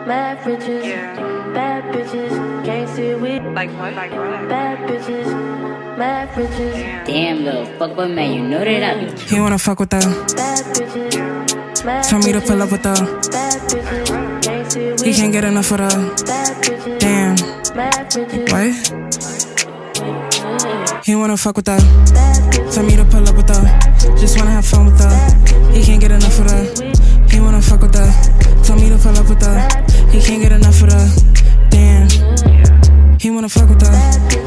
mad riches, bad bitches, can't see we Like what? bad bitches, mad riches, Damn, little fuckboy man, you know that I be. He wanna fuck with her. bad bitches, mad Tell me to pull up with her. bad bitches, can't see we He can't get enough of her. bad bitches, Damn. mad riches, What? He wanna fuck with her. bad bitches, Tell me to pull up with her. Just wanna have fun with her. He can't get enough of her. He wanna fuck with her. Tell me to pull up with her. He can't get enough of her. Damn. He wanna fuck with her.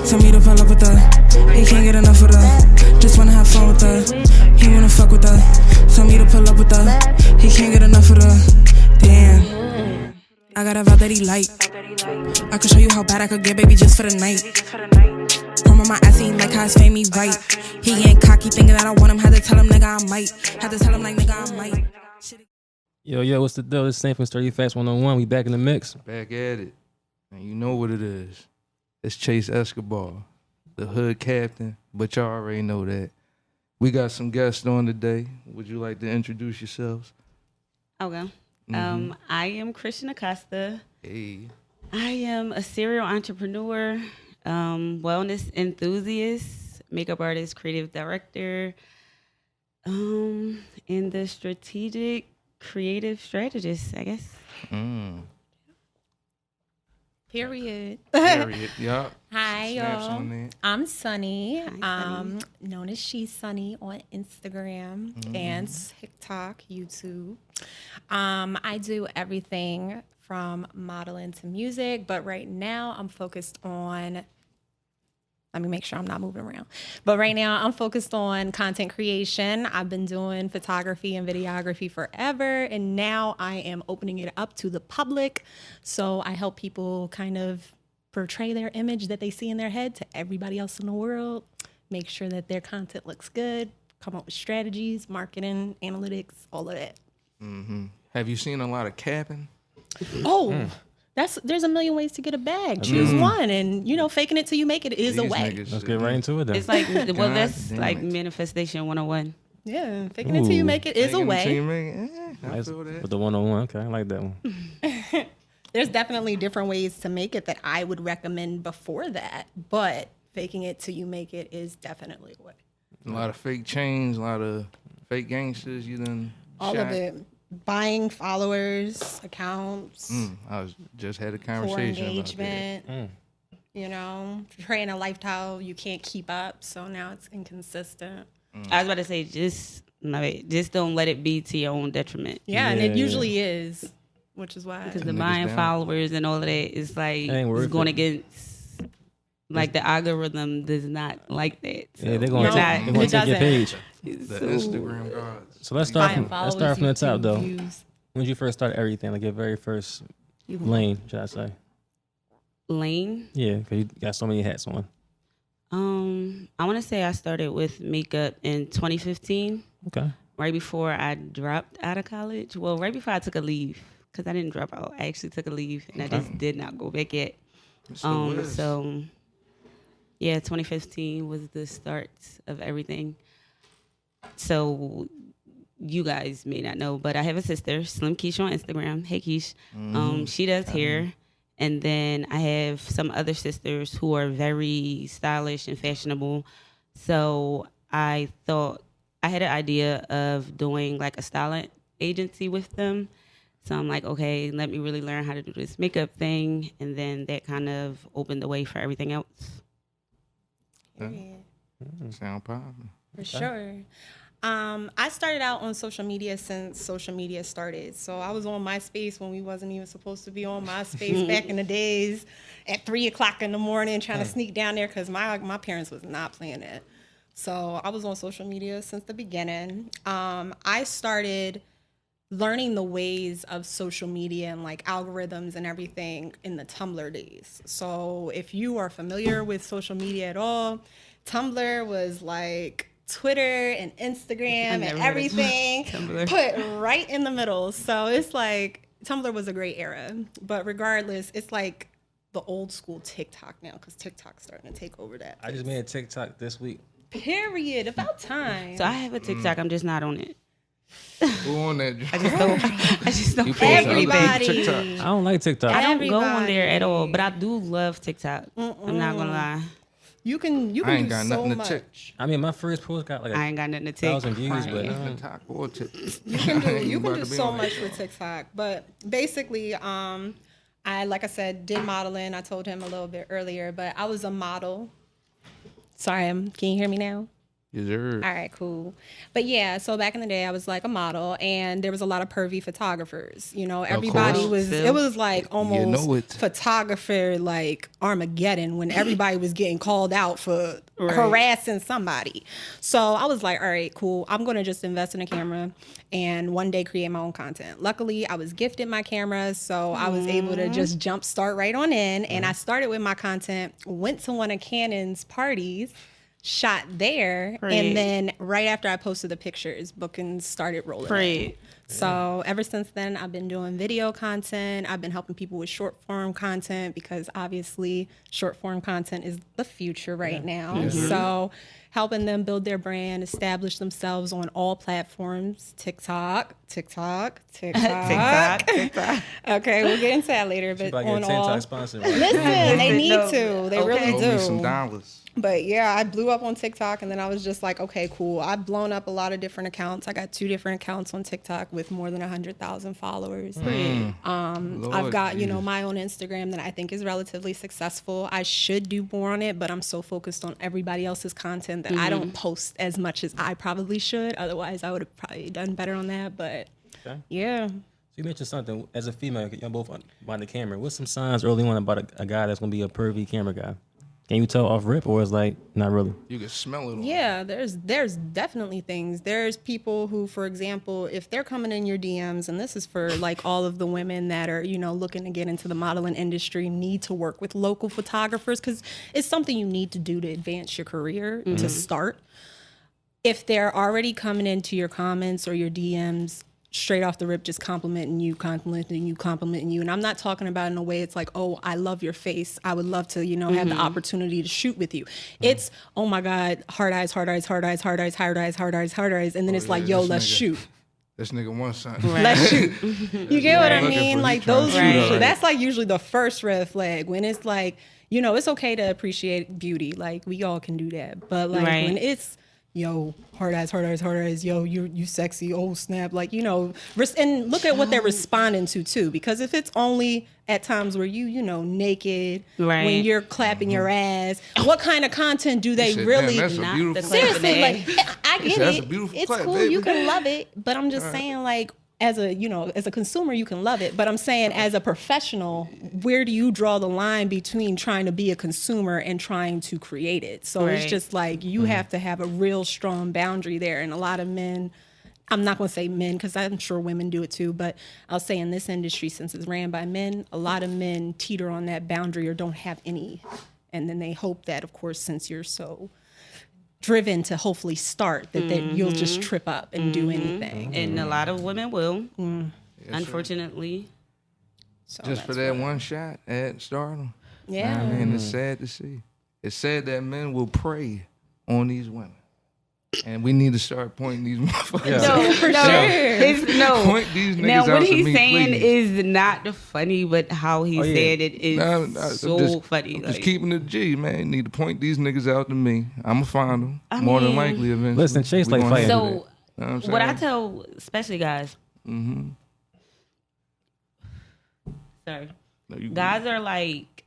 Tell me to pull up with her. He can't get enough of her. Just wanna have fun with her. He wanna fuck with her. Tell me to pull up with her. He can't get enough of her. Damn. I got a vibe that he like. I could show you how bad I could get, baby, just for the night. Home on my ass, he like how his fame me right. He ain't cocky, thinking that I want him. Had to tell him, nigga, I might. Had to tell him, like, nigga, I might. Yo, what's the deal? It's Sam from SturdyFactz101. We back in the mix. Back at it. And you know what it is. It's Chase Escobar, the hood captain, but y'all already know that. We got some guests on today. Would you like to introduce yourselves? Okay. Mm-hmm. I am Christian Acosta. Hey. I am a serial entrepreneur, wellness enthusiast, makeup artist, creative director, and the strategic creative strategist, I guess. Period. Period. Yup. Hi, Snaps y'all. on there. I'm Sunny. Hi, Sunny. Known as She's Sunny on Instagram and TikTok, YouTube. I do everything from modeling to music, but right now I'm focused on. Let me make sure I'm not moving around. But right now I'm focused on content creation. I've been doing photography and videography forever, and now I am opening it up to the public. So I help people kind of portray their image that they see in their head to everybody else in the world, make sure that their content looks good, come up with strategies, marketing, analytics, all of that. Have you seen a lot of capping? Oh, there's a million ways to get a bag. Choose one, and faking it till you make it is a These way. niggas Let's get right into it then. It's like, well, that's damn like it. manifestation 101. Yeah, faking it till you make it is a Taking the way. team ring? I feel that. With the 101, okay, I like that one. There's definitely different ways to make it that I would recommend before that, but faking it till you make it is definitely a way. A lot of fake chains, a lot of fake gangsters. You done All shot. of it. Buying followers, accounts, I just had a poor conversation engagement, Mm. portraying a lifestyle you can't keep up, so now it's inconsistent. I was about to say, just don't let it be to your own detriment. Yeah, and it Yeah. usually is, which is why. Because Them the niggas buying down. followers and all of that is like, Ain't worth it's going it. against, like the algorithm does not like that. So Yeah, they're No, gonna it take your doesn't. page. The Instagram gods. So let's start Buying from followers, the top though. views. When did you first start everything? Like your very first lane, should I say? lane. Yeah, because you got so many hats on. I want to say I started with makeup in 2015, Okay. right before I dropped out of college. Well, right before I took a leave, because I didn't drop out. I actually took a leave, and I just did not go back yet. It's the Wiz. So, yeah, 2015 was the start of everything. So, you guys may not know, but I have a sister, Slim Keish on Instagram. Hey, Keish. She does hair. And then I have some other sisters who are very stylish and fashionable. So I thought I had an idea of doing like a styling agency with them. So I'm like, okay, let me really learn how to do this makeup thing. And then that kind of opened the way for everything else. Sound poppin'. For sure. I started out on social media since social media started. So I was on MySpace when we wasn't even supposed to be on MySpace back in the days at 3:00 in the morning trying to sneak down there because my parents was not playing it. So I was on social media since the beginning. I started learning the ways of social media and like algorithms and everything in the Tumblr days. So if you are familiar with social media at all, Tumblr was like Twitter and Instagram and everything put right in the middle. So it's like Tumblr was a great era. But regardless, it's like the old school TikTok now because TikTok's starting to take over that. I just made a TikTok this week. Period. About time. So I have a TikTok. I'm just not on it. Who on that? I just don't You post other Everybody. TikTok. I don't like TikTok. I don't go on there Everybody. at all, but I do love TikTok. I'm not gonna lie. You can I ain't do got so nothing to check. much. I mean, my first post got like I ain't got nothing to take. 1,000 views, but TikTok or TikTok. You can do so much with TikTok. But basically, I like I said, did modeling. I told him a little bit earlier, but I was a model. Sorry, can you hear me now? Yes, sir. All right, cool. But yeah, so back in the day, I was like a model, and there was a lot of pervy photographers. You know, everybody course. was. It was like almost know it. photographer like Armageddon when everybody was getting called out for harassing somebody. So I was like, all right, cool. I'm gonna just invest in a camera and one day create my own content. Luckily, I was gifted my camera, so I was able to just jump start right on in. And I started with my content. Went to one of Canon's parties. Shot there, and then right after I posted the pictures, bookings started rolling. Right. So ever since then, I've been doing video content. I've been helping people with short form content because obviously short form content is the future right now. So helping them build their brand, establish themselves on all platforms, TikTok. TikTok. Okay, we'll get into that later, but about to on get a all. TikTok sponsor. Listen, they need No. to. They Okay. really Owe do. me some dollars. But yeah, I blew up on TikTok, and then I was just like, okay, cool. I've blown up a lot of different accounts. I got 2 different accounts on TikTok with more than 100,000 followers. I've got, my own Instagram that I think is relatively successful. I should do more on it, but I'm so focused on everybody else's content that I don't post as much as I probably should. Otherwise, I would have probably done better on that. But yeah. So you mentioned something as a female, y'all both behind the camera. What's some signs early on about a guy that's gonna be a pervy camera guy? Can you tell off rip, or is like not really? You can smell it. On Yeah, there's definitely things. There's people who, for example, if they're coming in your DMs, and this is for like all of the women that are, looking to get into the modeling industry, need to work with local photographers because it's something you need to do to advance your career to start. If they're already coming into your comments or your DMs straight off the rip, just complimenting you, and I'm not talking about in a way it's like, oh, I love your face, I would love to have the opportunity to shoot with you. It's, oh my god, hard eyes, and then it's like, yo, let's shoot. This nigga wants something. Let's shoot. You get what I Looking mean? for Like you trying those to shoot usually, up. that's like usually the first red flag when it's like, it's okay to appreciate beauty, like we all can do that, but like when it's, yo, hard eyes, yo, you sexy, oh snap, like, and look at what they're responding to too, because if it's only at times where you naked, when you're clapping your ass, what kind of content do they said, really? "Damn, that's a Not beautiful the Seriously, clapping like I get That's it. a beautiful It's clap, cool. baby. You can love it, but I'm just saying, like, as a consumer, you can love it. But I'm saying, as a professional, where do you draw the line between trying to be a consumer and trying to create it? So it's just like you have to have a real strong boundary there. And a lot of men, I'm not going to say men because I'm sure women do it too, but I'll say in this industry, since it's ran by men, a lot of men teeter on that boundary or don't have any. And then they hope that, of course, since you're so driven to hopefully start, that you'll just trip up and do anything. And a lot of women will, unfortunately. So Just for that's that one shot at stardom. Yeah. I mean, it's sad to see. It's sad that men will prey on these women. And we need to start pointing these motherfuckers out. No, for sure. Point these niggas Now, out what to he's me, saying please. is not funny, but how he said it is so funny. I'm just keeping it G, man. You need to point these niggas out to me. I'm going to find them. More than likely, eventually. Listen, Chase We like gonna fighting. handle So, that. You know what what I I'm saying? tell, especially guys, sorry, No, you- guys are like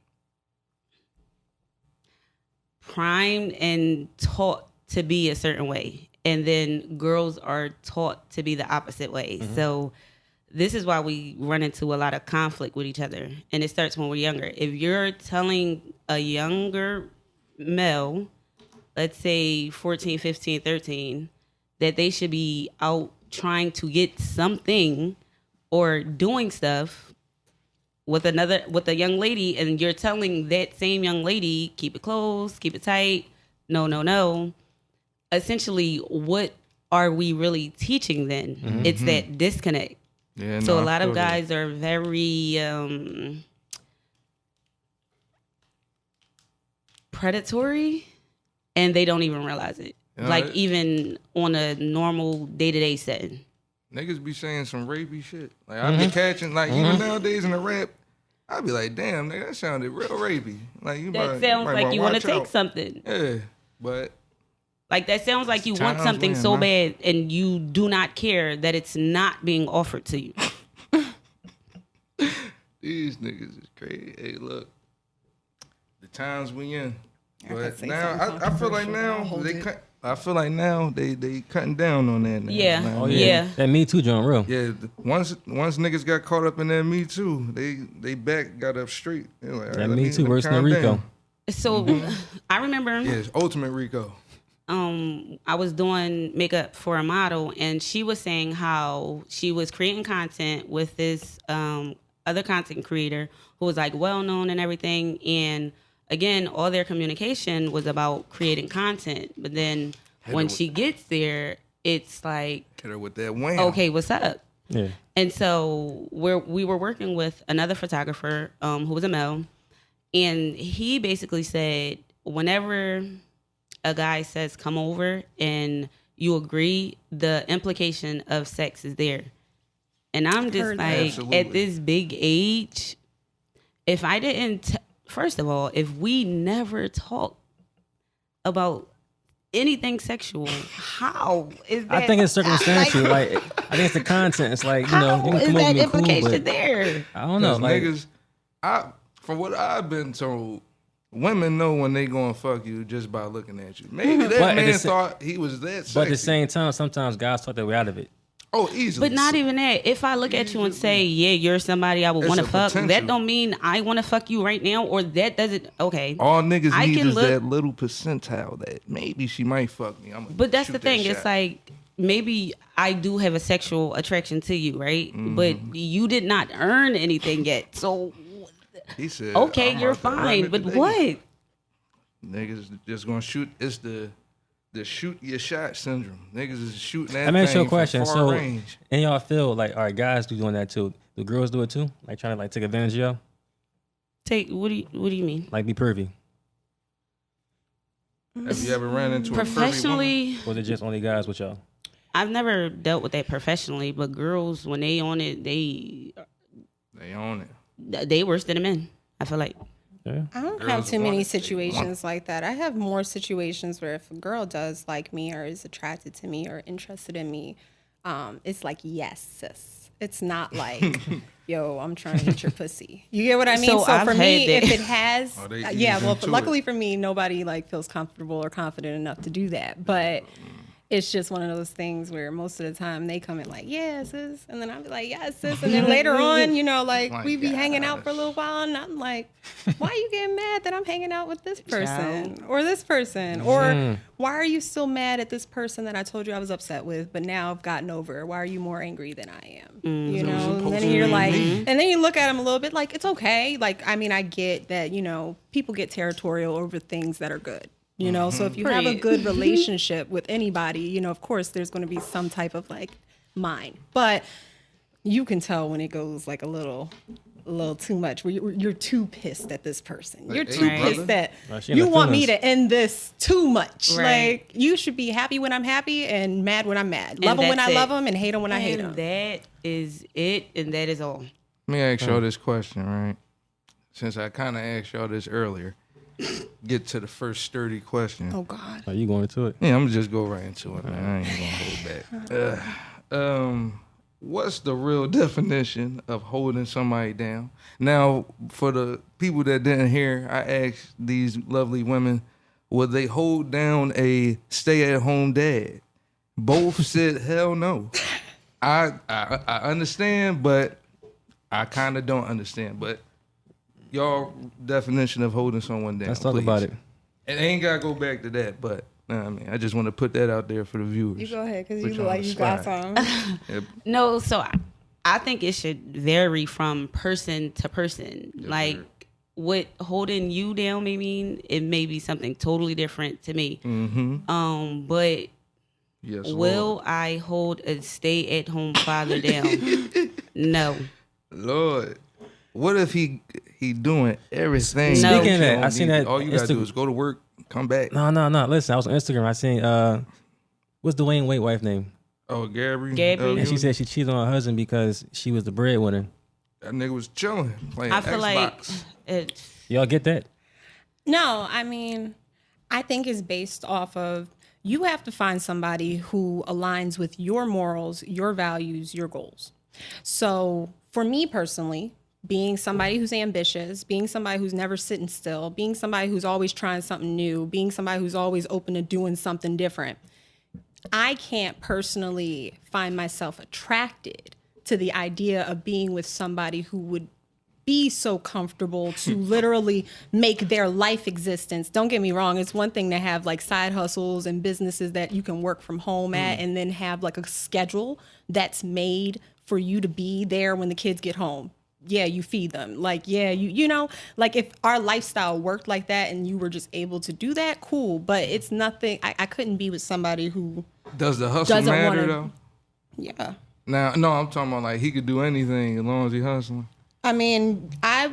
primed and taught to be a certain way, and then girls are taught to be the opposite way. So this is why we run into a lot of conflict with each other, and it starts when we're younger. If you're telling a younger male, let's say 14, 15, 13, that they should be out trying to get something or doing stuff with a young lady, and you're telling that same young lady, keep it close, keep it tight, no. Essentially, what are we really teaching then? It's that disconnect. Yeah, So no, a lot I of feel that. guys are very predatory, and they don't even realize it. Yeah, Like even on a normal day-to-day setting. Niggas be saying some rapey shit. Like I be catching, like even nowadays in the rap, I be like, damn, nigga, that sounded real rapey. Like you That sounds like you want to take something. Yeah, but Like that sounds like you want times something when, so man. bad and you do not care that it's not being offered to you. these niggas is crazy. Hey, look, the times we in. I could But say now something I feel like controversial, but I'll now hold they it. cut. I feel like now they cutting down on that. Now. Yeah. Like, Oh Yeah. yeah. That Me Too joint real. Yeah, once niggas got caught up in that Me Too, they back got up straight. They like, all That right, let Me Too let worse than calm Rico. down. So I remember Yeah, it's ultimate Rico. I was doing makeup for a model, and she was saying how she was creating content with this other content creator who was like well known and everything. And again, all their communication was about creating content. But then when she gets there, it's like, Hit her with that wham. okay, what's up? Yeah. And so we were working with another photographer who was a male, and he basically said whenever a guy says come over and you agree, the implication of sex is there. And I'm just heard that. like, Absolutely. at this big age, if I didn't, first of all, if we never talk about anything sexual, how is that? I think it's circumstantial. Like I think it's the content. It's like, you know, How you can is come over that and be cool, implication but there? I don't know. 'Cause Like niggas, from what I've been told, women know when they gonna fuck you just by looking at you. Maybe that But at man the sa- thought he was that sexy. but at the same time, sometimes guys talk their way out of it. Oh, easily. But not even that. If I look at you and say, yeah, you're somebody I would It's want to a fuck, that potential. don't mean I want to fuck you right now, or that doesn't, okay. All niggas I need can is look- that little percentile that maybe she might fuck me. But that's the thing. It's like, maybe I do have a sexual attraction to you, right? Mm-hmm. But you did not earn anything yet. So, he said, okay, I'm you're out there running fine. it But today. what? Niggas just gonna shoot. It's the shoot your shot syndrome. Niggas is shooting that Let me ask you a thing from question. far So, range. and y'all feel like, all right, guys do doing that too. Do girls do it too? Like trying to like take advantage of y'all? What do you mean? Like be pervy? Have you ever ran into a pervy woman? Professionally, Or is it just only guys with y'all? I've never dealt with that professionally, but girls, when they on it, they own it. worse than the men, I feel like. Yeah. I don't Girls have too want many it, they situations like that. I have more situations where if a girl does like me or is attracted to me or interested in me, it's like, yes, sis. It's not like, yo, I'm trying to get your pussy. You get what I mean? So So I've for me, had that. if it has, Oh, they yeah, ease well, into luckily it. for me, nobody like feels comfortable or confident enough to do that. But it's just one of those things where most of the time they come in like, yeah, sis. And then I'll be like, yeah, sis. And then later on, you know, like My we be hanging out for a gosh. little while and I'm like, why are you getting mad that I'm hanging out with this person or this person? Or why are you still mad at this person that I told you I was upset with, but now I've gotten over? Why are you more angry than I am? You know, and then you're like, and then you look at them a little bit like, it's okay. Like, I mean, I get that, you know, people get territorial over things that are good. You know, so if you have a Period. good relationship with anybody, you know, of course, there's going to be some type of like mind, but you can tell when it goes like a little too much. Where you're too pissed at this person. You're hey, too brother. pissed that she in you her want me feelings. to end this too much. Right. Like you should be happy when I'm happy and mad when I'm mad. And Love them when that's I it. love them and hate them when I hate And them. that is it, and that is all. Let me ask y'all this question, right? Since I kind of asked y'all this earlier, get to the first sturdy question. Oh God. Are you going into it? Yeah, I'm gonna just go right into it, man. I ain't gonna hold back. What's the real definition of holding somebody down? Now, for the people that didn't hear, I asked these lovely women, would they hold down a stay-at-home dad? Both said, hell no. I understand, but I kind of don't understand. But y'all definition of holding someone down. Let's talk please. about it. And I ain't gotta go back to that, but I mean, I just want to put that out there for the viewers. You go ahead because Put you you look on like the you got spot. some. No, so I think it should vary from person to person. Like what holding you down may mean, it may be something totally different to me. But Yes, will Lord. I hold a stay-at-home father down? No. Lord, what if he doing everything? No. Speaking of that, You I seen don't need- that All you gotta Insta- do is go to work, come back. No. Listen, I was on Instagram. I seen what's Dwayne Wade wife name? Oh, Gabby. Gabby. And she said she cheated on her husband because she was the breadwinner. That nigga was chilling, playing I feel like Xbox. Y'all get that? No, I mean, I think it's based off of you have to find somebody who aligns with your morals, your values, your goals. So for me personally, being somebody who's ambitious, being somebody who's never sitting still, being somebody who's always trying something new, being somebody who's always open to doing something different, I can't personally find myself attracted to the idea of being with somebody who would be so comfortable to literally make their life existence. Don't get me wrong. It's one thing to have like side hustles and businesses that you can work from home at and then have like a schedule that's made for you to be there when the kids get home. Yeah, you feed them. Like, yeah, you know, like if our lifestyle worked like that and you were just able to do that, cool. But it's nothing. I couldn't be with somebody who Does the hustle doesn't matter wanna- though? Yeah. Now, no, I'm talking about like he could do anything as long as he hustling. I mean, I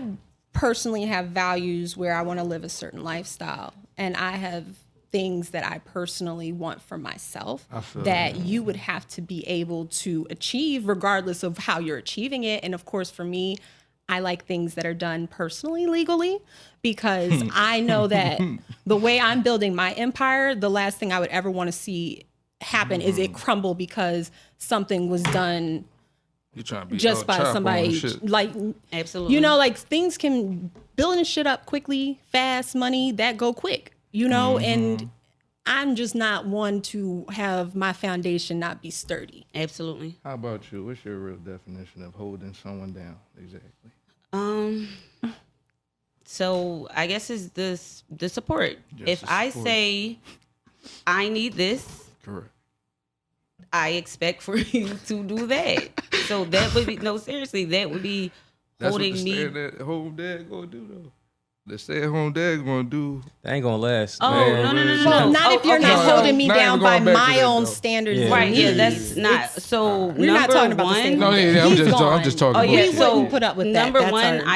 personally have values where I want to live a certain lifestyle, and I have things that I personally want for myself that you would have to be able to achieve regardless of how you're achieving it. And of course, for me, I like things that are done personally, legally, because I know that the way I'm building my empire, the last thing I would ever want to see happen is it crumble because something was done You trying to be just El by Chapo and somebody shit. like Absolutely. you know, like things can building shit up quickly, fast, money that go quick, you know, and I'm just not one to have my foundation not be sturdy. Absolutely. How about you? What's your real definition of holding someone down? Exactly. So I guess it's the support. Just If the I support. say I need this, Correct. I expect for you to do that. So that would be seriously, that would be That's holding what the me. stay-at-home dad gonna do though. The stay-at-home dad gonna do. That ain't gonna last. Oh, man. no. Well, not if you're okay, not so- holding me not down even by going back to my that, own though. standards. Yeah. and Right, yeah, needs. that's not It's- so. We're not number talking about the one, same No, thing. yeah, I'm He's just gone. talking Oh about yeah, We that. so wouldn't put up with that. number That's one, our-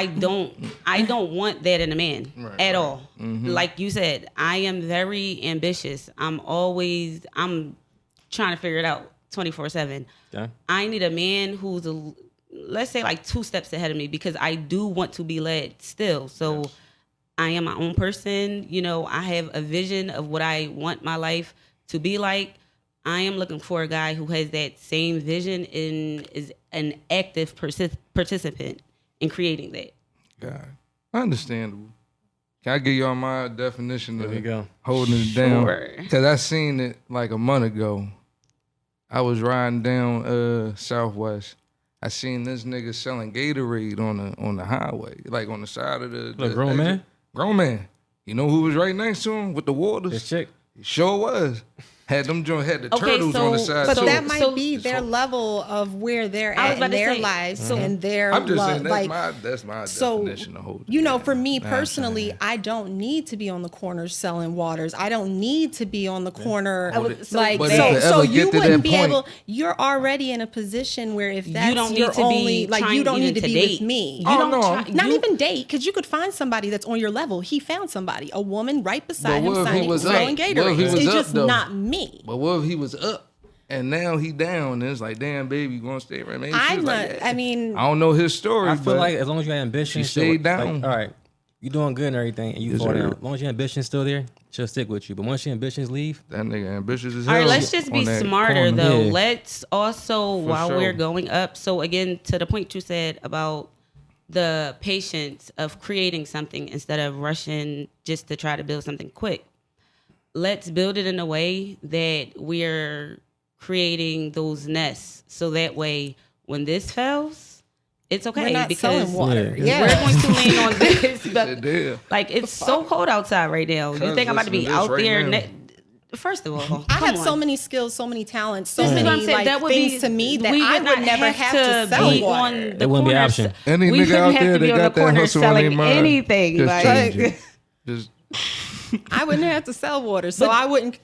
I don't want that in a man Right, at right. all. Like you said, I am very ambitious. I'm trying to figure it out 24/7. Yeah. I need a man who's let's say like 2 steps ahead of me because I do want to be led still. So I am my own person. You know, I have a vision of what I want my life to be like. I am looking for a guy who has that same vision and is an active participant in creating that. God, understandable. Can I give y'all my definition There of you go. holding it down? Sure. Because I seen it like a month ago. I was riding down Southwest. I seen this nigga selling Gatorade on the highway, like on the side of the Look, grown man? Grown man. You know who was right next to him with the waters? This chick. He sure was. Had them joint had the Okay, turtles on the so- side But too. that might So- be their level of where they're I was at about in to their say, lives and their I'm just love. saying Like, that's my so, definition of holding. you know, down. for me Know what I'm personally, saying? I don't need to be on the corner selling waters. I don't need to be on the corner so- like But so. if it So ever you get to wouldn't that be point- able. You're already in a position where if that's don't need your to be only like you trying don't need even to to be date. with me. You Oh, don't no. try- Not you- even date, because you could find somebody that's on your level. He found somebody, a woman right beside But him, what if he signing, was selling up? What if Gatorade. he was It's up, just though? not me. But what if he was up and now he down? And it's like, damn, baby, you gonna stay right? Maybe she I'm was not. like, yeah. I mean, I don't know his story. I feel but like as long as you have ambition, she stayed like, down. all right, you doing good and everything, and you Yes, fall sir. down. As long as your ambition's still there, she'll stick with you. But once your ambitions leave, that nigga ambitious as All hell. right, let's just be on that smarter corner. though. Yeah. Let's also, while sure. we're going up, so again, to the point you said about the patience of creating something instead of rushing just to try to build something quick. Let's build it in a way that we're creating those nests. So that way, when this fails, it's okay we're not because selling water. Yeah. Yeah. we're going to lean on this. Said, damn. Like, it's so cold outside right now. You Cuz think I'm about to be listen to this out right there? now. First of all, I come have so on. many skills, so many talents, so This is many what I'm saying. like, That would things be to me that we I would would not never have to sell be water. on the It wouldn't be an corner. option. Any We nigga wouldn't out have there to be that on the got that corner hustle on their selling mind, anything. just Like, change it. Just I wouldn't have to sell water, so I wouldn't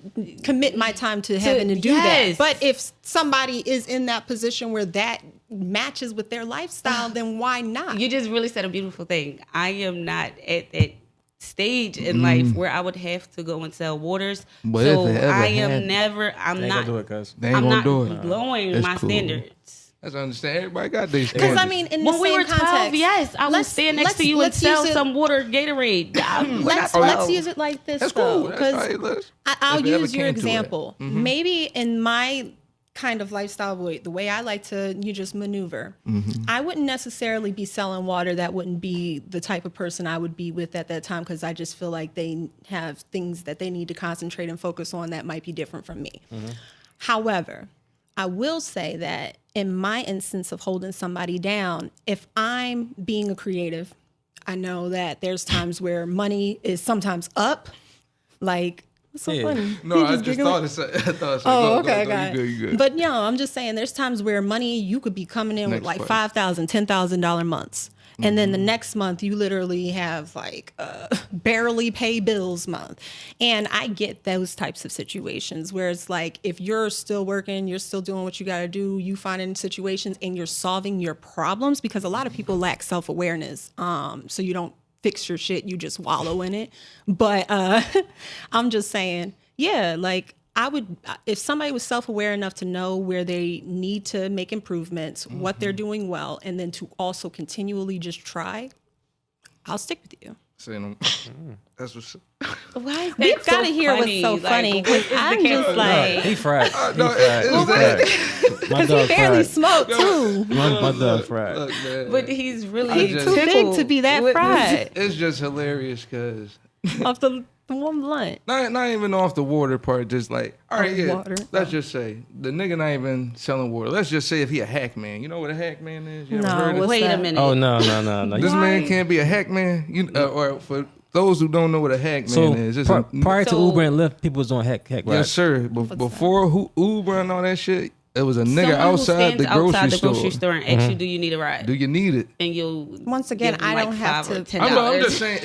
commit my time to having to do yes. that. But if somebody is in that position where that matches with their lifestyle, then why not? you just really said a beautiful thing. I am not at that stage in life where I would have to go and sell waters. But so if it ever I am happened- never. I'm They ain't not. gonna do it, cuz. They ain't I'm gonna not do it. lowering That's my cool. standards. That's understand. Everybody got these Because standards. I mean, in the When we same were 12, context, yes, I would let's- stand next let's- to you and let's sell use it- some water Gatorade. Let's use it like this That's though, cool. That's because right. Let's- I'll if it ever use your came to it. example. Maybe in my kind of lifestyle, the way I like to just maneuver, I wouldn't necessarily be selling water. That wouldn't be the type of person I would be with at that time, because I just feel like they have things that they need to concentrate and focus on that might be different from me. However, I will say that in my instance of holding somebody down, if I'm being a creative, I know that there's times where money is sometimes up. Like, what's so Yeah. funny? No, He I just giggling. thought it. I thought. Oh, go, okay, go, got you it. good, you good. But I'm just saying, there's times where money, you could be coming in with Next like question. $5,000, $10,000 months. And then the next month, you literally have like barely pay bills month. And I get those types of situations where it's like, if you're still working, you're still doing what you got to do, you find in situations and you're solving your problems, because a lot of people lack self-awareness. So you don't fix your shit, you just wallow in it. But I'm just saying, yeah, like, I would, if somebody was self-aware enough to know where they need to make improvements, what they're doing well, and then to also continually just try, I'll stick with you. Saying, that's what's. Why? We've got to hear what's so funny. 'Cause I'm just like, He fried. He No, fried. it's He that. fried. My because he dog barely fried. smoked too. My dog fried. Look, man. But he's really I just- Too big tickled to be that with- fried It's just hilarious because off the one blunt. not even off the water part. Just like, all right, Oh, yeah. water. Let's just say the nigga not even selling water. Let's just say if he a hack man. You know what a hack man is? You ever No, heard of what's Wait a that? minute. Oh no. This man can't be a hack man. You or for those who don't know what a hack man So is, it's prior to So- Uber and Lyft, people was on heck right? yes sir. Before Uber and all that shit, it was a nigga Someone who outside stands the grocery outside the store. grocery store and asks you, "Do you need a ride?" Do you need it? And you'll Once again, give them I like don't have $5 or to- $10. I'm just saying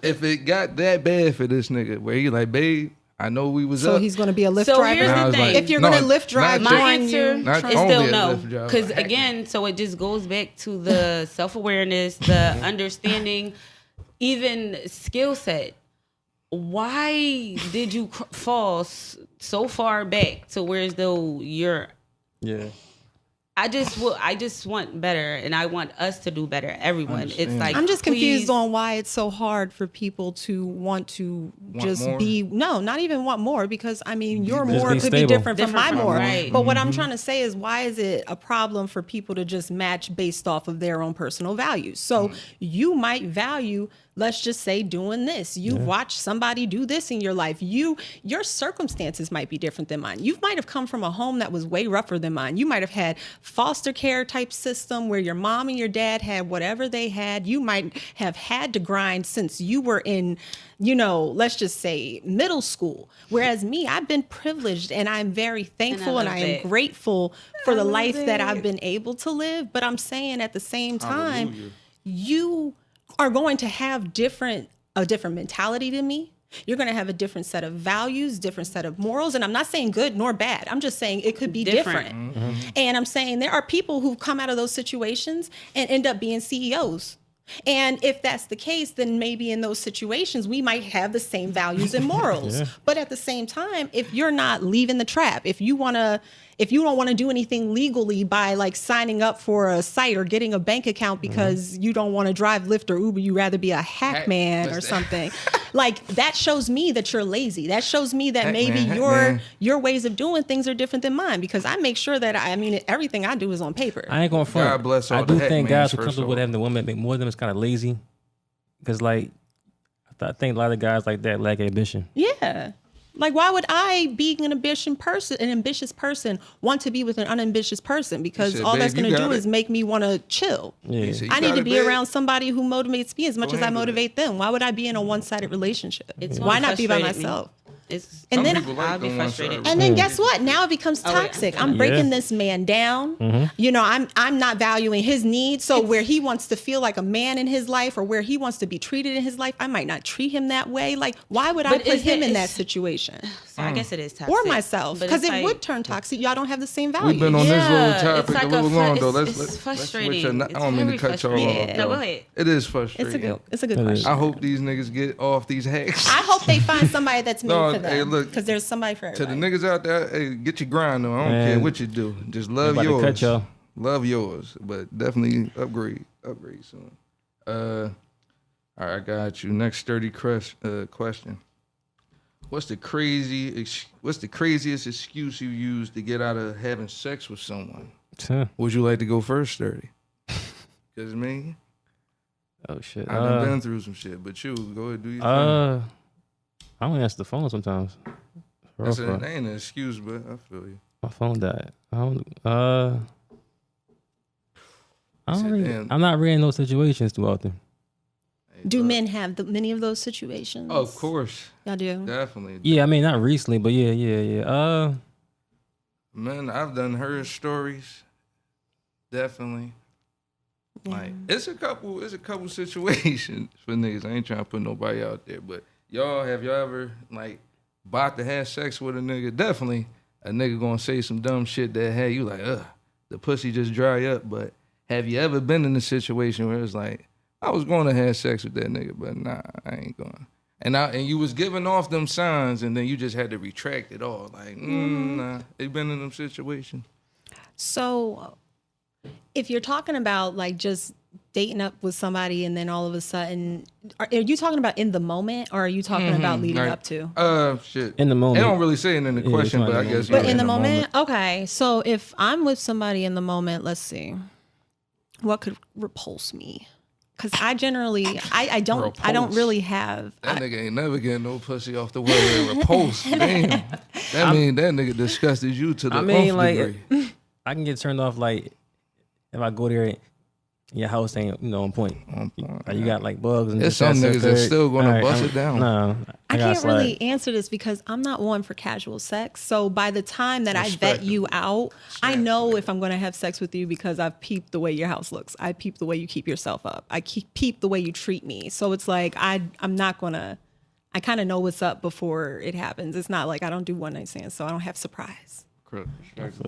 if it got that bad for this nigga, where he like, babe, I know we was So up. he's going to be a Lyft So driver. here's And I the was thing. like, If you're no, going to Lyft drive, not My join answer you. Not is only still a no, Lyft driver. because again, so it just goes back to the self-awareness, the understanding, even skill set. Why did you fall so far back to where as though you're? Yeah. I just want better, and I want us to do better. Everyone, it's like I'm just confused please- on why it's so hard for people to want to just more? be not even want more, because I mean your Just more be could stable. be different from Different my from more. right. But what I'm trying to say is, why is it a problem for people to just match based off of their own personal values? So you might value, let's just say, doing this. You watch somebody do this in your life. Your circumstances might be different than mine. You might have come from a home that was way rougher than mine. You might have had foster care type system where your mom and your dad had whatever they had. You might have had to grind since you were in, let's just say middle school. Whereas me, I've been privileged and I'm very thankful and love I am that. grateful for the life that I've been able to live. But I'm saying at the same time, you are going to have a different mentality than me. You're going to have a different set of values, different set of morals. And I'm not saying good nor bad. I'm just saying it could be different. And I'm saying there are people who come out of those situations and end up being CEOs. And if that's the case, then maybe in those situations, we might have the same values and morals. But at the same time, if you're not leaving the trap, if you don't want to do anything legally by like signing up for a site or getting a bank account because you don't want to drive Lyft or Uber, you rather be a hack man or something. Like that shows me that you're lazy. That shows me that maybe your ways of doing things are different than mine, because I make sure that everything I do is on paper. I ain't going front. God bless all I the do heck think mans, guys who first comfortable of with all. having the woman make more of them is kind of lazy, because like I think a lot of guys like that lack ambition. Yeah. Like, why would I, being an ambitious person, want to be with an unambitious person? Because said, all that's "Babe, going you to do got is it." make me want to chill. Yeah. He said, "You I need got to it, be babe." around somebody who motivates me as much as I handle it. motivate them. Why would I be in a one-sided relationship? It's Why gonna not be by frustrate me. myself? It's And Some then people like I'll be them ones frustrated. that And then guess what? Now it becomes Oh, yeah. toxic. I'm breaking this man down. You know, I'm not valuing his needs. So where he wants to feel like a man in his life, or where he wants to be treated in his life, I might not treat him that way. Like, why would I But put is him it- in that is- situation? So I guess it is toxic. Or myself, But because it's it like- would turn toxic. Y'all don't have the same value. We've been on this Yeah, little it's topic like a little long though. it's Let's frustrating. switch. I It's don't mean to very cut y'all off. frustrating. No, though. go ahead. It is frustrating. It's a good It is. question. I hope these niggas get off these hacks. I hope they find somebody that's made No, for them. hey, look, because there's somebody for To the everybody. niggas out there, hey, get your grind on. I don't Man. care what you do. Just love About to yours. cut y'all. Love yours, but definitely upgrade soon. All right, I got you. Next sturdy question. What's the craziest excuse you use to get out of having sex with someone? Huh. Would you like to go first, Sturdy? Because me, Oh shit. I've done been through some shit, but you go ahead, do your thing. I don't answer the phone sometimes. For real, That's for real. that ain't an excuse, but I feel you. My phone died. Said, damn. I'm not really in those situations too often. Hey, Do look. men have many of those situations? Oh, of course, Y'all do. definitely. Yeah, I mean not recently, but yeah. Man, I've done her stories. Definitely. Like it's a couple situations for niggas. I ain't trying to put nobody out there, but have y'all ever like about to have sex with a nigga? Definitely a nigga gonna say some dumb shit that had you like, the pussy just dry up. But have you ever been in a situation where it's like, I was gonna have sex with that nigga, but nah, I ain't going. And you was giving off them signs, and then you just had to retract it all. Like, nah. You been in them situations? So, if you're talking about like just dating up with somebody and then all of a sudden, are you talking about in the moment, or are you talking about leading Like, up to? Shit. In the moment. They don't really say it in the Yeah, question, it's but not I in the guess. moment. But yeah, in the moment, okay. So if I'm with somebody in the moment, let's see, what could repulse me? Because I generally, I don't Repulse. really have. That nigga ain't never getting no pussy off the way of repulse. Damn. That mean that nigga disgusted you to the nth degree. I can get turned off like if I go there and your house ain't on point. Like, you got like bugs and There's this, some that, niggas third. that's still gonna All bust I'm- it down. No, I gotta can't slide. really answer this because I'm not one for casual sex. So by the time that I vet you out, I know if I'm going to have sex with you because I've peeped the way your house looks. I peep the way you keep yourself up. I peep the way you treat me. So it's like I'm not going to. I kind of know what's up before it happens. It's not like I don't do one night stands, so I don't have surprise. So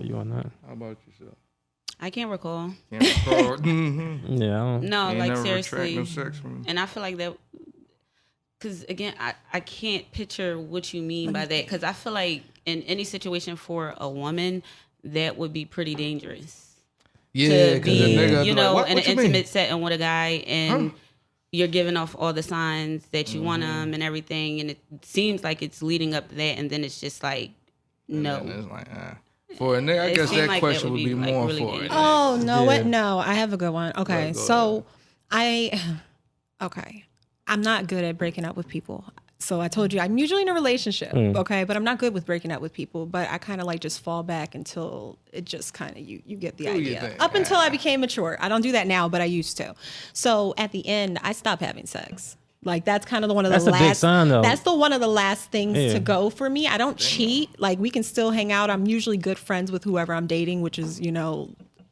you on that? How about yourself? I can't recall. Can't record. Mm-hmm. Yeah, I don't. No, Ain't like never seriously. retract no sex from me. And I feel like that, because again, I can't picture what you mean by that. Because I feel like in any situation for a woman, that would be pretty dangerous. Yeah, To because a be, nigga you be like, know, what in an you mean? intimate setting with a guy and you're giving off all the signs that you want them and everything. And it seems like it's leading up to that. And then it's just like, no. And it's like, for a nigga, I It guess seemed that like question that would would be be, like, more really for dangerous. it. Oh no! Yeah. What? No, I have a good one. Okay, Go so I'm not good at breaking up with people. So I told you I'm usually in a relationship, okay, but I'm not good with breaking up with people. But I kind of like just fall back until it just kind of you get the Do your idea. thing. Up until I became mature, I don't do that now, but I used to. So at the end, I stopped having sex. Like that's kind of one of the That's a last. big sign, though. That's one of the last things Yeah. to go for me. I don't cheat. Like we can still hang out. I'm usually good friends with whoever I'm dating, which is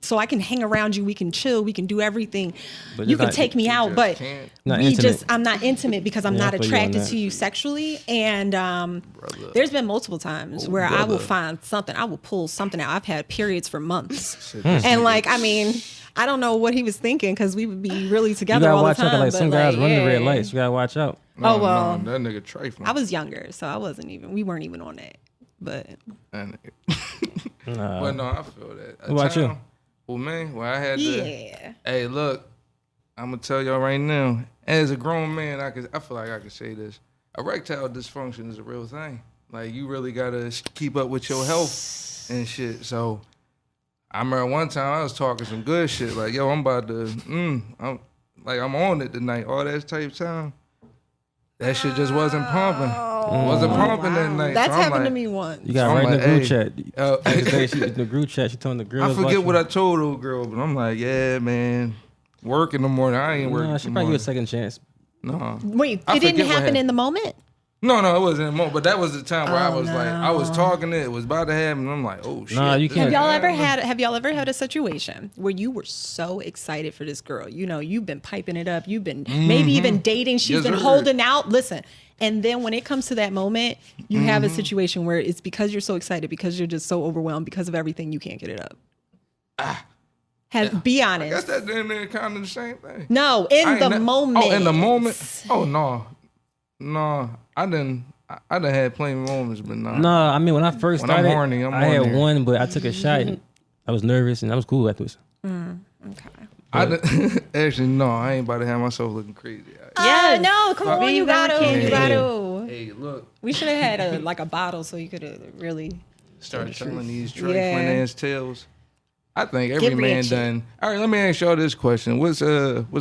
so I can hang around you. We can chill. We can do everything. But You it's can not- take me out, just but can't. Not we intimate. just I'm not intimate because I'm Yeah, I not feel you on attracted that. to you sexually. And there's been multiple times where I will find something. I will pull something out. I've had periods for months, and like I mean. I don't know what he was thinking because we would be really You together gotta all the watch time. out. Like some but, guys run the red yeah. lights. You gotta watch out. No, Oh, well. no, that nigga trifling. I was younger, so I wasn't even. We weren't even on that. But That nigga. Nah. But no, I feel that. What about you? Well, man, I had to. yeah, Hey, look, I'm gonna tell y'all right now. As a grown man, I feel like I can say this. Erectile dysfunction is a real thing. Like you really gotta keep up with your health and shit. So I remember one time I was talking some good shit. Like, yo, I'm about to, I'm on it tonight. All that type of time. That shit just wasn't pumping. Wasn't pumping that night. that's So I'm happened to like, me once. You got I'm right in the like, group hey, chat. Next day, she in the group chat. She told the girls. I forget what I told old girl, but I'm like, yeah, man, work in the morning. I ain't working. Nah, in she the probably give you morning. a second chance. No. Wait, I it didn't forget what happen happened. in the moment. No, it wasn't in the moment, but that was the time where I was like, I was talking it was about to happen, and I'm like, oh shit. Nah, you can't. Have y'all ever had a situation where you were so excited for this girl? You know, you've been piping it up, you've been maybe even dating, she's been holding out. Listen, and then when it comes to that moment, you have a situation where it's because you're so excited, because you're just so overwhelmed, because of everything, you can't get it up. Be honest. I guess that damn near kind of the same thing. No, in the moment. Oh, in the moment. Oh no, I done had plenty of moments, but no. No, I mean when I first started, I'm horny, I had one, but I took a shot. And I was nervous, and I was cool afterwards. Okay. Actually, no, I ain't about to have myself looking crazy. No, come on, you got to. Hey, look. We should have had a bottle so you could have really Start telling these trifling ass tales. I think every man done. All right, let me ask y'all this question: What's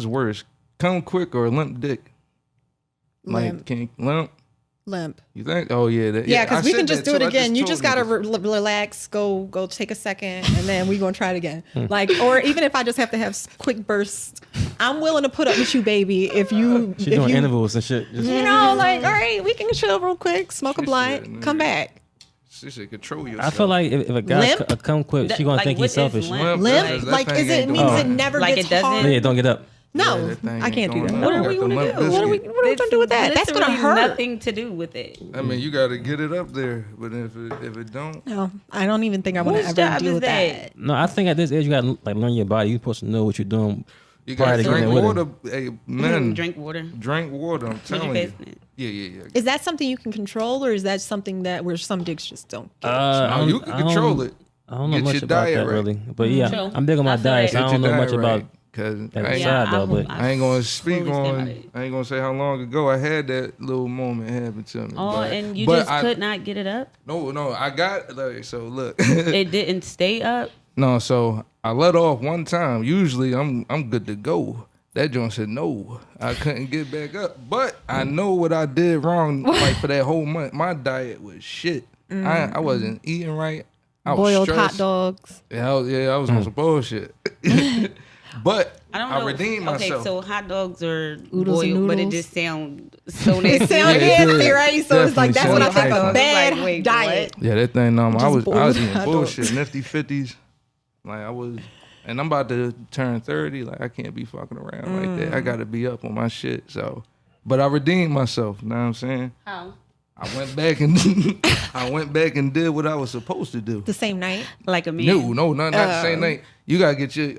worse, come quick or limp dick? Limp. Like, limp? Limp. You think? Oh yeah, because we can just do it again. You just gotta told relax, go take a second, and then we gonna try it again. Or even if I just have to have quick bursts, I'm willing to put up with you, baby. If you doing intervals and shit. Just, all right, we can chill real quick, smoke a blunt, come back. She said, control yourself. I feel like if a guy come quick, she gonna think he's selfish. Limp? Like, it means it never gets hard? Yeah, don't get up. No, I can't do that. What are we going to do? What are we going to do with that? That's going to hurt. Nothing to do with it. I mean, you got to get it up there, but if it don't, no, I don't even think I want to ever deal with that. No, I think at this age you got to like learn your body. You're supposed to know what you're doing. You got to drink water. Hey, men, drink water. Drink water. I'm telling you. Yeah. Is that something you can control, or is that something that where some dicks just don't get? No, you can control it. I don't know much about that really, but yeah, I'm big on my diet, so I don't know much about. Cause I ain't gonna speak on. I ain't gonna say how long ago I had that little moment happen to me. Oh, and you just could not get it up? No, I got like so. Look, it didn't stay up. No, so I let off one time. Usually I'm good to go. That joint said no. I couldn't get back up, but I know what I did wrong. Like for that whole month, my diet was shit. I wasn't eating right. I was boiled stressed. hot dogs. I was on some bullshit. But I redeemed myself. Okay, so hot dogs are Oodles and boiled, but it noodles. just sounds so nasty. It sounds nasty, right? So it's like that's Definitely when I take a sounds bad diet. Yeah, that thing. I was boiled eating hot bullshit, nifty 50s. Like I was, and I'm about to turn 30. Like I can't be fucking around like that. I got to be up on my shit. So, but I redeemed myself. You know what I'm saying? How? I went back and did what I was supposed to do. The same night, like a man. No, not the same night. You gotta get you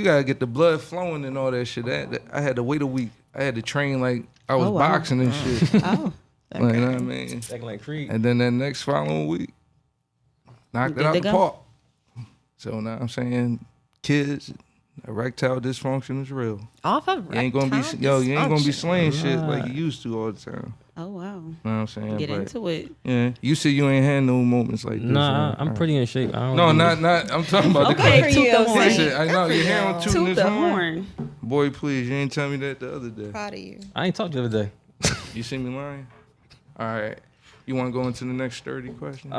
gotta get the blood flowing and all that shit. I had to wait a week. I had to train like I was boxing and shit. Oh, okay. Like, you know what I mean? Acting like Creed. And then that next following week, knocked it out the park. So now I'm saying, kids, erectile dysfunction is real. Off of you ain't gonna be slaying shit like you used to all the time. Oh wow. You know what I'm saying? Get into it. Yeah. You see you ain't had no moments like this. Nah, I'm pretty in shape. Not I'm talking about okay, toot the horn. I know you're hearing tooting Toot this the horn. Boy, please, you ain't tell me that the other day. Proud of you. I ain't talked the other day. You see me lying? All right. You want to go into the next sturdy question?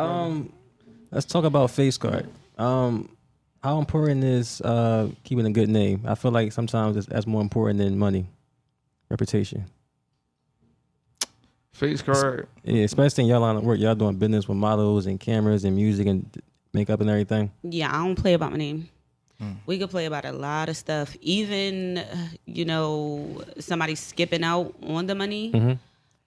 Let's talk about face card. How important is keeping a good name? I feel like sometimes that's more important than money, reputation. Face card. Yeah, especially in y'all line of work. Y'all doing business with models and cameras and music and makeup and everything. Yeah, I don't play about my name. We could play about a lot of stuff. Even, somebody skipping out on the money.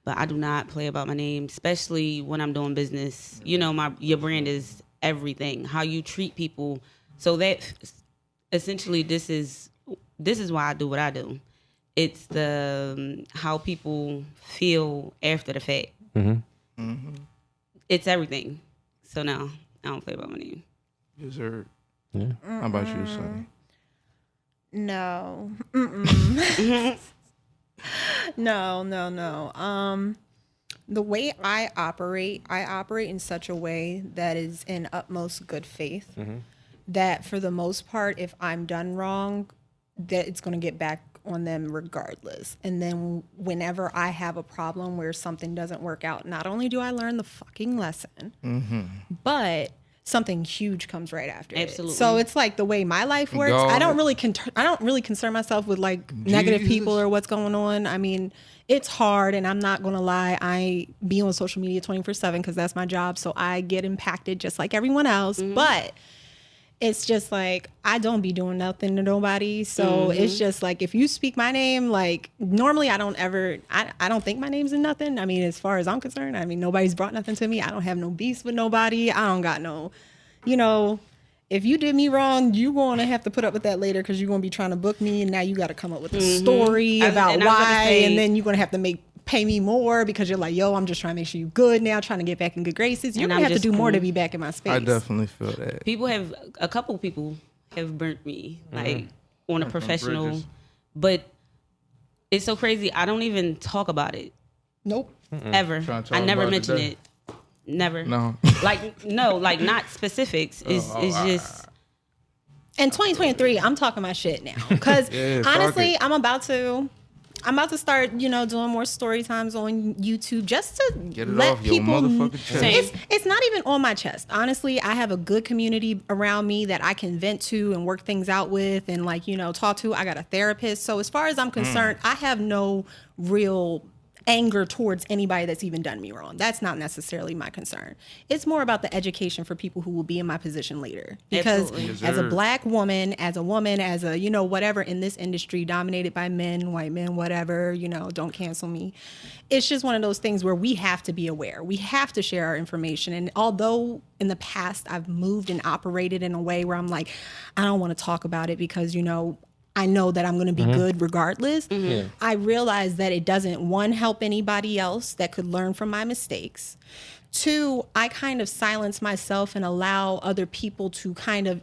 But I do not play about my name, especially when I'm doing business. Your brand is everything. How you treat people. So that essentially this is why I do what I do. It's the how people feel after the fact. It's everything. So no, I don't play about my name. Yes, sir. Yeah. How about you, Sonny? No. No. The way I operate in such a way that is in utmost good faith. That for the most part, if I'm done wrong, that it's going to get back on them regardless. And then whenever I have a problem where something doesn't work out, not only do I learn the fucking lesson, but something huge comes right after Absolutely. it. So it's like the way my life works. God. I don't really concern myself with like negative people or what's going on. I mean, it's hard, and I'm not gonna lie. I be on social media 24/7 because that's my job. So I get impacted just like everyone else. But it's just like I don't be doing nothing to nobody. So it's just like if you speak my name, like normally I don't think my name's in nothing. I mean, as far as I'm concerned, I mean nobody's brought nothing to me. I don't have no beefs with nobody. I don't got no, if you did me wrong, you're going to have to put up with that later because you're going to be trying to book me, and now you got to come up with a story about why, and then you're going to have to pay me more because you're like, yo, I'm just trying to make sure you're good now, trying to get back in good graces. You're going to have to do more to be back in my space. I definitely feel that. A couple people have burnt me, like on a professional, but it's so crazy. I don't even talk about it. Nope. Ever. I never mention it. Never. No. Like not specifics. It's just. In 2023, I'm talking my shit now because honestly, I'm about to start, doing more story times on YouTube just to Get it let off your people. motherfucking chest. It's not even on my chest. Honestly, I have a good community around me that I can vent to and work things out with and talk to. I got a therapist. So as far as I'm concerned, I have no real anger towards anybody that's even done me wrong. That's not necessarily my concern. It's more about the education for people who will be in my position later. Because as a black woman, as a woman, as a, whatever in this industry dominated by men, white men, whatever, don't cancel me. It's just one of those things where we have to be aware. We have to share our information. And although in the past I've moved and operated in a way where I'm like, I don't want to talk about it because, I know that I'm going to be good regardless. I realize that it doesn't, one, help anybody else that could learn from my mistakes. Two, I kind of silence myself and allow other people to kind of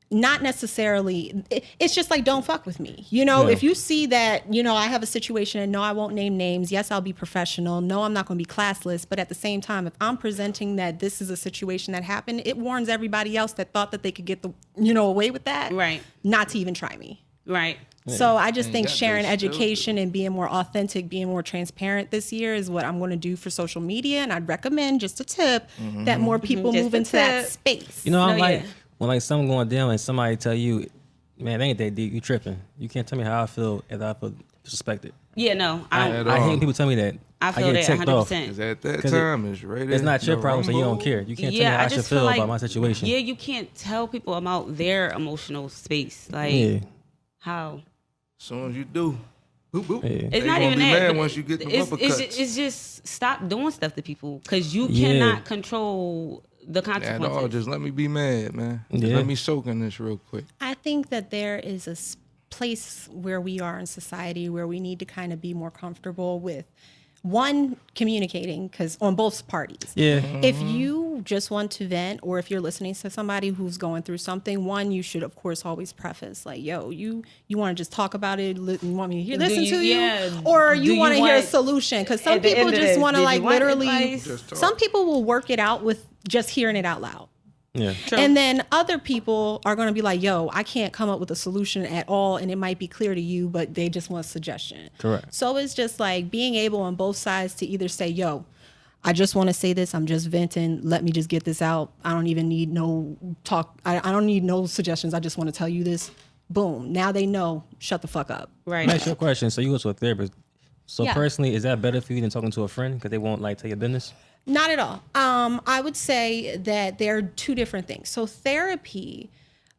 not necessarily, it's just like, don't fuck with me. If you see that, I have a situation and no, I won't name names. Yes, I'll be professional. No, I'm not going to be classless. But at the same time, if I'm presenting that this is a situation that happened, it warns everybody else that thought that they could get away with that. Right. Not to even try me. Right. So I just think sharing education and being more authentic, being more transparent this year is what I'm going to do for social media. And I'd recommend, just a tip, that more people move into that space. When something going down and somebody tell you, man, it ain't that deep, you tripping. You can't tell me how I feel if I feel disrespected. Yeah, no. I hate when people tell me that. I feel get that ticked off. 100%. Because at that time, it's not your problem, so you don't care. You can't tell me how I should feel about my situation. Yeah, you can't tell people about their emotional space. How? As soon as you do, boop, boop. Yeah. It's not even that. Mad once you get the uppercuts. It's just stop doing stuff to people because you cannot control the consequences. At all, just let me be mad, man. Let me soak in this real quick. I think that there is a place where we are in society where we need to kind of be more comfortable with, one, communicating, because on both parties. Yeah. If you just want to vent, or if you're listening to somebody who's going through something, one, you should of course always preface like, yo, you want to just talk about it, you want me to listen to you, or you want to hear a solution, because some people just want to literally, some people will work it out with just hearing it out loud. Yeah. True. And then other people are going to be like, yo, I can't come up with a solution at all. And it might be clear to you, but they just want a suggestion. Correct. So it's just like being able on both sides to either say, yo, I just want to say this. I'm just venting. Let me just get this out. I don't even need no talk. I don't need no suggestions. I just want to tell you this. Boom. Now they know. Shut the fuck up. Right. Next your question. So you go to a therapist. So personally, is that better for you than talking to a friend because they won't tell your business? Not at all. I would say that they're two different things. So therapy,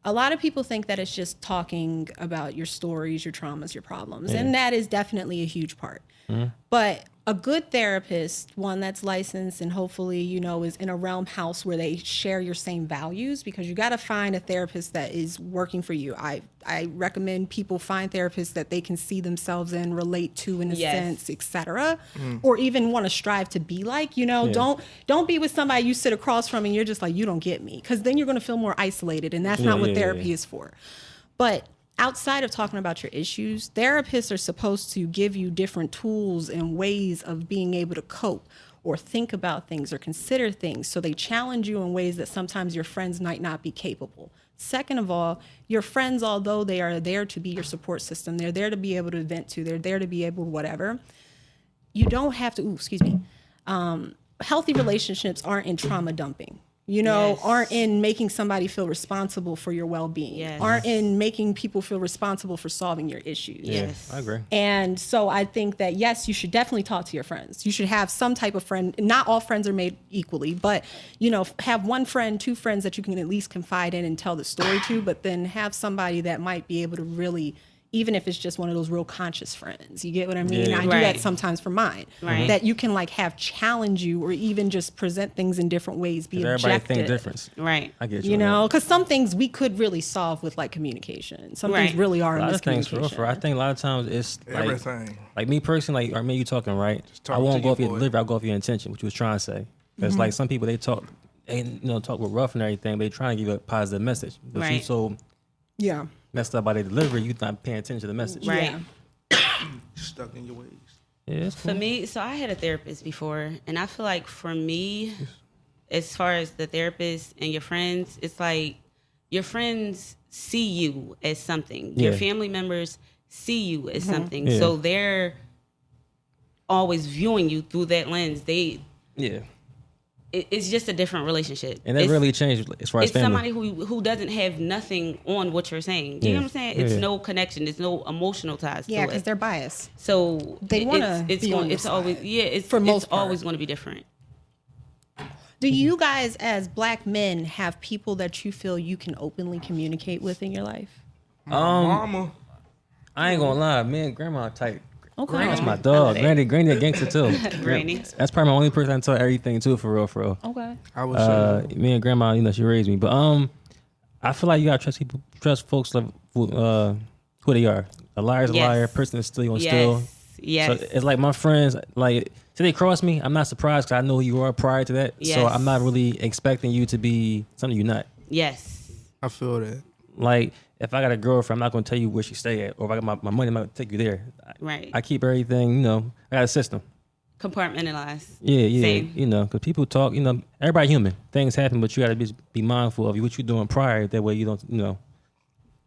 a lot of people think that it's just talking about your stories, your traumas, your problems. Yeah. And that is definitely a huge part. Mm-hmm. But a good therapist, one that's licensed and hopefully, is in a realm house where they share your same values, because you got to find a therapist that is working for you. I recommend people find therapists that they can see themselves in, relate to in a sense, etc. Or even want to strive to be like, don't be with somebody you sit across from and you're just like, you don't get me, because then you're going to feel more isolated, and that's not what therapy is for. But outside of talking about your issues, therapists are supposed to give you different tools and ways of being able to cope or think about things or consider things. So they challenge you in ways that sometimes your friends might not be capable. Second of all, your friends, although they are there to be your support system, they're there to be able to vent to, they're there to be able to whatever. You don't have to, healthy relationships aren't in trauma dumping. Yes. aren't in making somebody feel responsible for your well-being, Yes. aren't in making people feel responsible for solving your issues. Yes. I agree. And so I think that, yes, you should definitely talk to your friends. You should have some type of friend. Not all friends are made equally, but, have one friend, two friends that you can at least confide in and tell the story to, but then have somebody that might be able to really, even if it's just one of those real conscious friends. You get what I mean? Yeah. I do Right. that sometimes for mine. Right. That you can like have challenge you or even just present things in different ways, be Everybody objective. think different. Right. I get you. You on that. know, because some things we could really solve with like communication. Some things Right. really are A lot in of things for real. miscommunication. I think a lot of times it's like, Everything. like me personally, like, or me, you talking right? talk I won't to go your off your boy. delivery. I'll go off your intention, what you was trying to say. Because like some people, they talk, talk with rough and everything, but they trying to give you a positive message. But you Right. so Yeah. messed up by their delivery, you not paying attention to the message. Right. Yeah. Stuck in your ways. Yeah, it's cool. For me, so I had a therapist before, and I feel like for me, as far as the therapist and your friends, it's like your friends see you as something. Your Yeah. family members see you as something. Yeah. So they're always viewing you through that lens. Yeah. It's just a different relationship. And that It's- really changed as far as it's family. somebody who doesn't have nothing on what you're saying. Do you Yeah. know what I'm saying? It's Yeah. no connection. There's no emotional ties Yeah, to because it. they're biased. So They wanna it's be on going, your it's always side, it's for most it's always part. going to be different. Do you guys, as black men, have people that you feel you can openly communicate with in your life? Mama. I ain't gonna lie, me and grandma tight. Okay. That's my dog. Granny a gangster too. Granny. That's probably my only person I tell everything to for real, for real. Okay. I would say Me and grandma, she raised me. But I feel like you gotta trust folks like who they are. A liar's a Yes. liar. Person is still gonna Yes. steal. Yes. So it's like my friends, like, till they cross me, I'm not surprised because I know who you are prior to that. So Yes. I'm not really expecting you to be something you're not. Yes. I feel that. Like, if I got a girlfriend, I'm not going to tell you where she stay at. Or if I got my money, I'm not going to take you there. Right. I keep everything, I got a system. Compartmentalize. Yeah. Same. Because people talk, everybody human. Things happen, but you got to be mindful of what you're doing prior. That way you don't,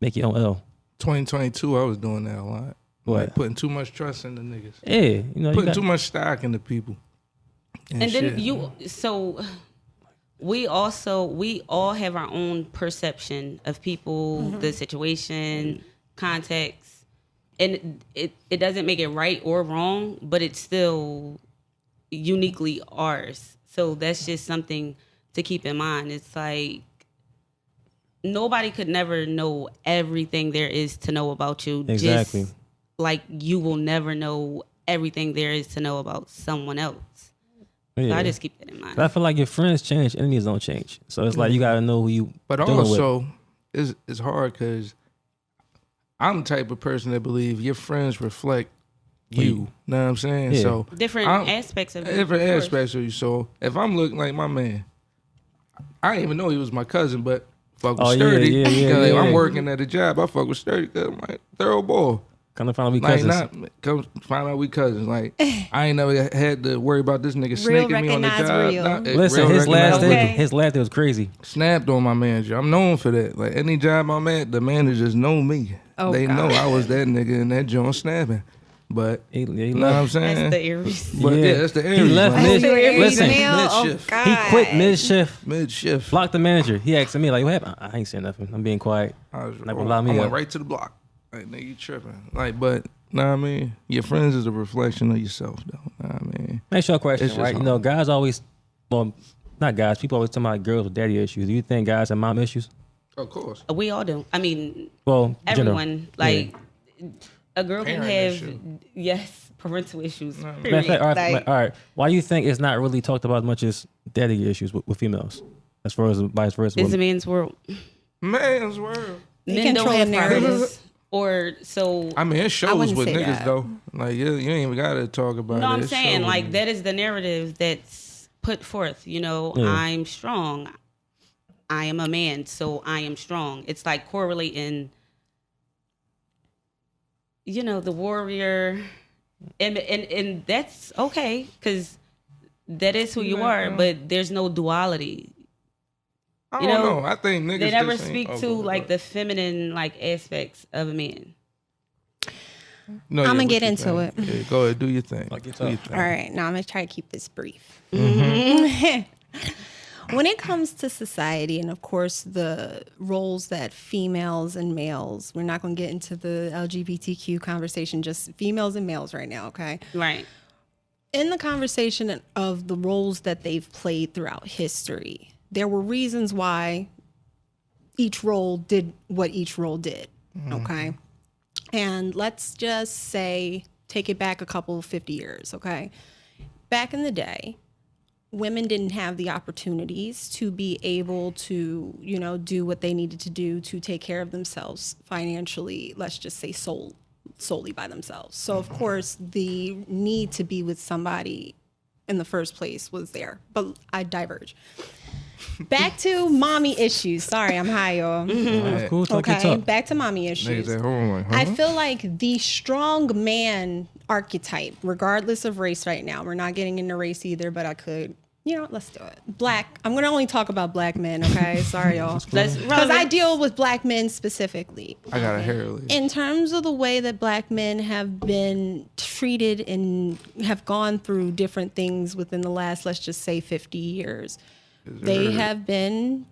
make your own L. 2022, I was doing that a lot. What? Like putting too much trust in the niggas. Yeah, you Putting got, too much stock into people. And then shit. we all have our own perception of people, the situation, context, and it doesn't make it right or wrong, but it's still uniquely ours. So that's just something to keep in mind. It's like nobody could never know everything there is to know about you. Exactly. Just like you will never know everything there is to know about someone else. So yeah. I just keep that in mind. But I feel like your friends change, enemies don't change. So it's like you got to know who you But dealing with. also, it's hard because I'm the type of person that believe your friends reflect you. Know what I'm saying? Yeah. So Different aspects of it. different of course. aspects of you. So if I'm looking like my man, I didn't even know he was my cousin, but fuck with Oh, yeah, Sturdy. yeah, yeah, Because yeah. I'm working at a job. I fuck with Sturdy because I'm like, thorough boy. Kind of find out we Like, cousins. come find out we cousins. Like, I ain't never had to worry about this nigga Real snaking me on the recognize job. real. Nah, Listen, real his last recognize day, real. his last day was crazy. Snapped on my manager. I'm known for that. Like, any job I'm at, the managers know me. Oh, they God. know I was that nigga in that joint snapping. But, He you know what I'm left. saying? That's the Aries. But yeah, that's the Aries. He left like, mid. Oh, you're Listen, Aries now? Oh, mid-shift. God. he quit mid shift. Mid-shift. Blocked the manager. He asked me like, "What happened?" I ain't saying nothing. I'm being quiet. I was Never allow me I went up. right to the block. Like, nigga, you tripping. Like, but, know what I mean? Your friends is a reflection of yourself, though. Know what I mean? Next your question, It's just right? hard. Guys always, well, not guys. People always talk about girls with daddy issues. Do you think guys have mom issues? Of course. We all do. I mean, Well, general. everyone. Like, a girl can Parent have, issue. yes, parental issues. Matter of Period. fact, all right, Like, all right. Why do you think it's not really talked about as much as daddy issues with females, as far as vice versa? it's a with- man's world. Man's world. They Men don't control have the narrative. problems. Or so. I mean, it shows wouldn't with say niggas, that. though. Like, you ain't even got to talk about it. No, I'm It saying shows. like that is the narrative that's put forth. Yeah. I'm strong. I am a man, so I am strong. It's like correlating. The warrior, and that's okay because that is who you are. But there's no duality. I you don't know, know. I think niggas They never just ain't- speak to like the feminine like aspects of a man. No, I'ma what get you into think? Yeah, go ahead, do your thing. Like, it's Do your up. thing. All right, now I'm gonna try to keep this brief. When it comes to society, and of course the roles that females and males, we're not going to get into the LGBTQ conversation, just females and males right now, okay? Right. In the conversation of the roles that they've played throughout history, there were reasons why each role did what each role did, okay? And let's just say, take it back a couple 50 years, okay? Back in the day, women didn't have the opportunities to be able to, do what they needed to do to take care of themselves financially, let's just say solely by themselves. So, of course, the need to be with somebody in the first place was there. But I diverge. Back to mommy issues. Sorry, I'm high, y'all. That's cool. Talk your Okay, talk. back to mommy issues. Niggas at home like, I feel like the strong man archetype, regardless of race right now, we're not getting into race either, but I could, let's do it. I'm going to only talk about black men, okay? Sorry, y'all. Because I deal with black men specifically. I got a hair leak. In terms of the way that black men have been treated and have gone through different things within the last, let's just say 50 years, they have been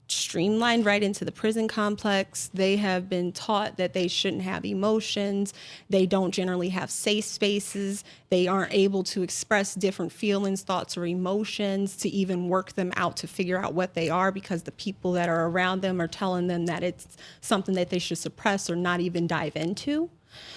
streamlined right into the prison complex. They have been taught that they shouldn't have emotions. They don't generally have safe spaces. They aren't able to express different feelings, thoughts, or emotions to even work them out to figure out what they are, because the people that are around them are telling them that it's something that they should suppress or not even dive into.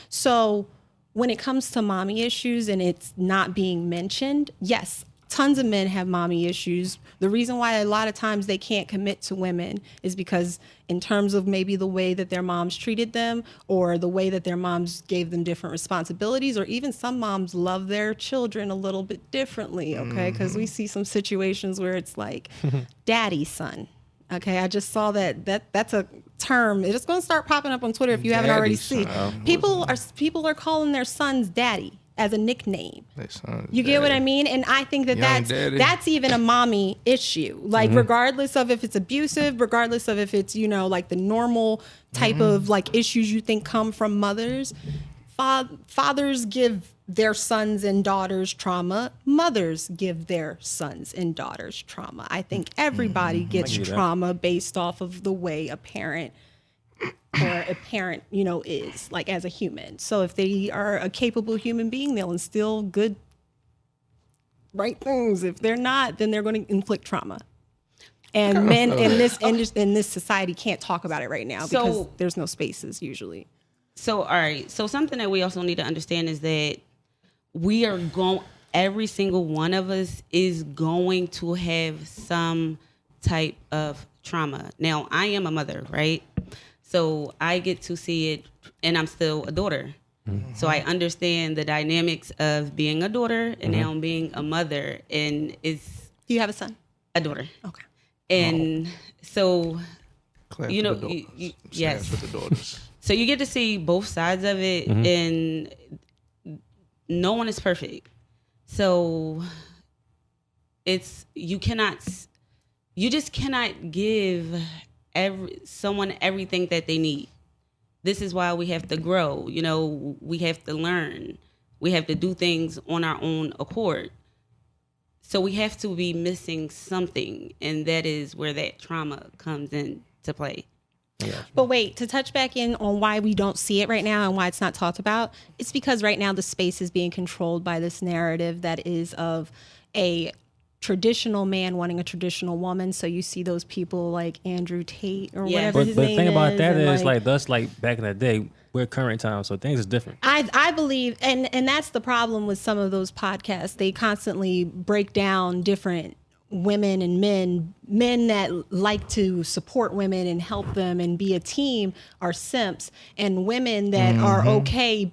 So when it comes to mommy issues and it's not being mentioned, yes, tons of men have mommy issues. The reason why a lot of times they can't commit to women is because in terms of maybe the way that their moms treated them or the way that their moms gave them different responsibilities, or even some moms love their children a little bit differently, okay? Because we see some situations where it's like daddy son. Okay, I just saw that's a term. It's going to start popping up on Twitter if you haven't already seen. People are calling their sons daddy as a nickname. You get what I mean? And I think that's even a mommy issue. Like regardless of if it's abusive, regardless of if it's, like the normal type of like issues you think come from mothers, fathers give their sons and daughters trauma. Mothers give their sons and daughters trauma. I think everybody gets trauma based off of the way a parent is like as a human. So if they are a capable human being, they'll instill good, right things. If they're not, then they're going to inflict trauma. And men in this society can't talk about it right now because there's no spaces usually. So, all right. So something that we also need to understand is that every single one of us is going to have some type of trauma. Now, I am a mother, right? So I get to see it, and I'm still a daughter. Mm-hmm. So I understand the dynamics of being a daughter and now being a mother. And do you have a son? A daughter. Okay. And so, yes. For the daughters. So you get to see both sides of it, and no one is perfect. So you just cannot give someone everything that they need. This is why we have to grow. We have to learn. We have to do things on our own accord. So we have to be missing something, and that is where that trauma comes into play. Yeah. But wait, to touch back in on why we don't see it right now and why it's not talked about, it's because right now the space is being controlled by this narrative that is of a traditional man wanting a traditional woman. So you see those people like Andrew Tate or whatever his name is. But the thing about that is like that's like back in the day. We're current time, so things is different. I believe, and that's the problem with some of those podcasts. They constantly break down different women and men that like to support women and help them and be a team are simps, and women that are okay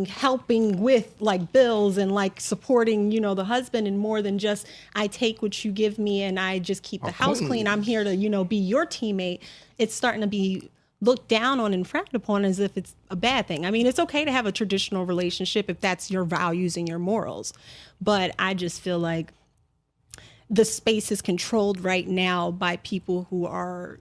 helping with like bills and like supporting, the husband, and more than just I take what you give me and I just keep the house clean. I'm here to, be your teammate. It's starting to be looked down on and frowned upon as if it's a bad thing. I mean, it's okay to have a traditional relationship if that's your values and your morals. But I just feel like the space is controlled right now by people who are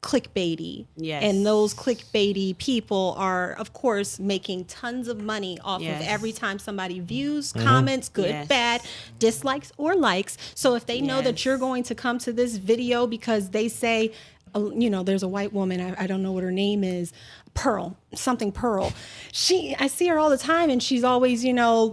clickbaity. Yes. And those clickbaity people are, of course, making tons of money off Yes. of every time somebody views, comments, good, Yes. bad, dislikes, or likes. So if they know that Yes. you're going to come to this video because they say, there's a white woman, I don't know what her name is, Pearl. I see her all the time, and she's always,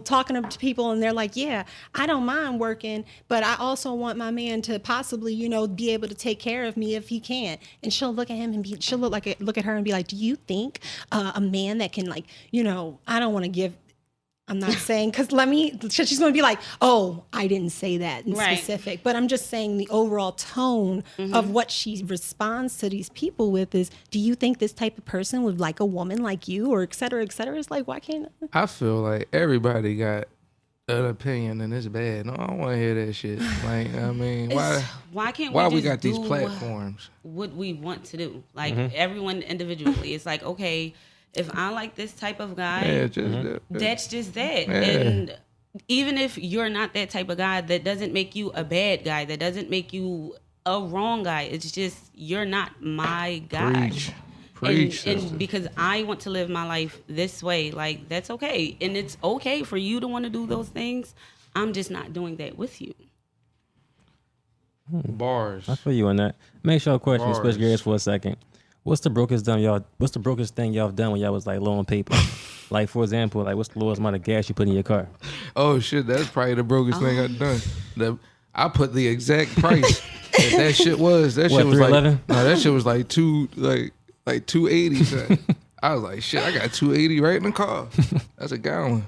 talking to people, and they're like, yeah, I don't mind working, but I also want my man to possibly, be able to take care of me if he can. And she'll look at him and she'll look at her and be like, do you think a man that can, I don't want to give, I'm not saying, because she's going to be like, oh, I didn't say that in Right. specific. But I'm just saying the overall tone of what she responds to these people with is, do you think this type of person would like a woman like you, or et cetera, et cetera? It's like, why can't I feel like everybody got an opinion and it's bad. No, I don't want to hear that shit. Like, I mean, Why can't why we we just got these do platforms? what we want to do? Like everyone individually. It's like, okay, if I like this type of guy, Yeah, just that's just that. Yeah. And even if you're not that type of guy, that doesn't make you a bad guy. That doesn't make you a wrong guy. It's just you're not my guy. Preach, and sister. because I want to live my life this way, like that's okay. And it's okay for you to want to do those things. I'm just not doing that with you. Bars. I feel you on that. Make sure question. Bars. Switch gears for a second. What's the brokest thing y'all done when y'all was like low on paper? Like, for example, like what's the lowest amount of gas you put in your car? Oh shit, that's probably the brokest thing I've done. I put the exact price that shit was. That What, shit was like $3.11? no, that shit was like like 280. Son. I was like, shit, I got 280 right in the car. That's a gallon.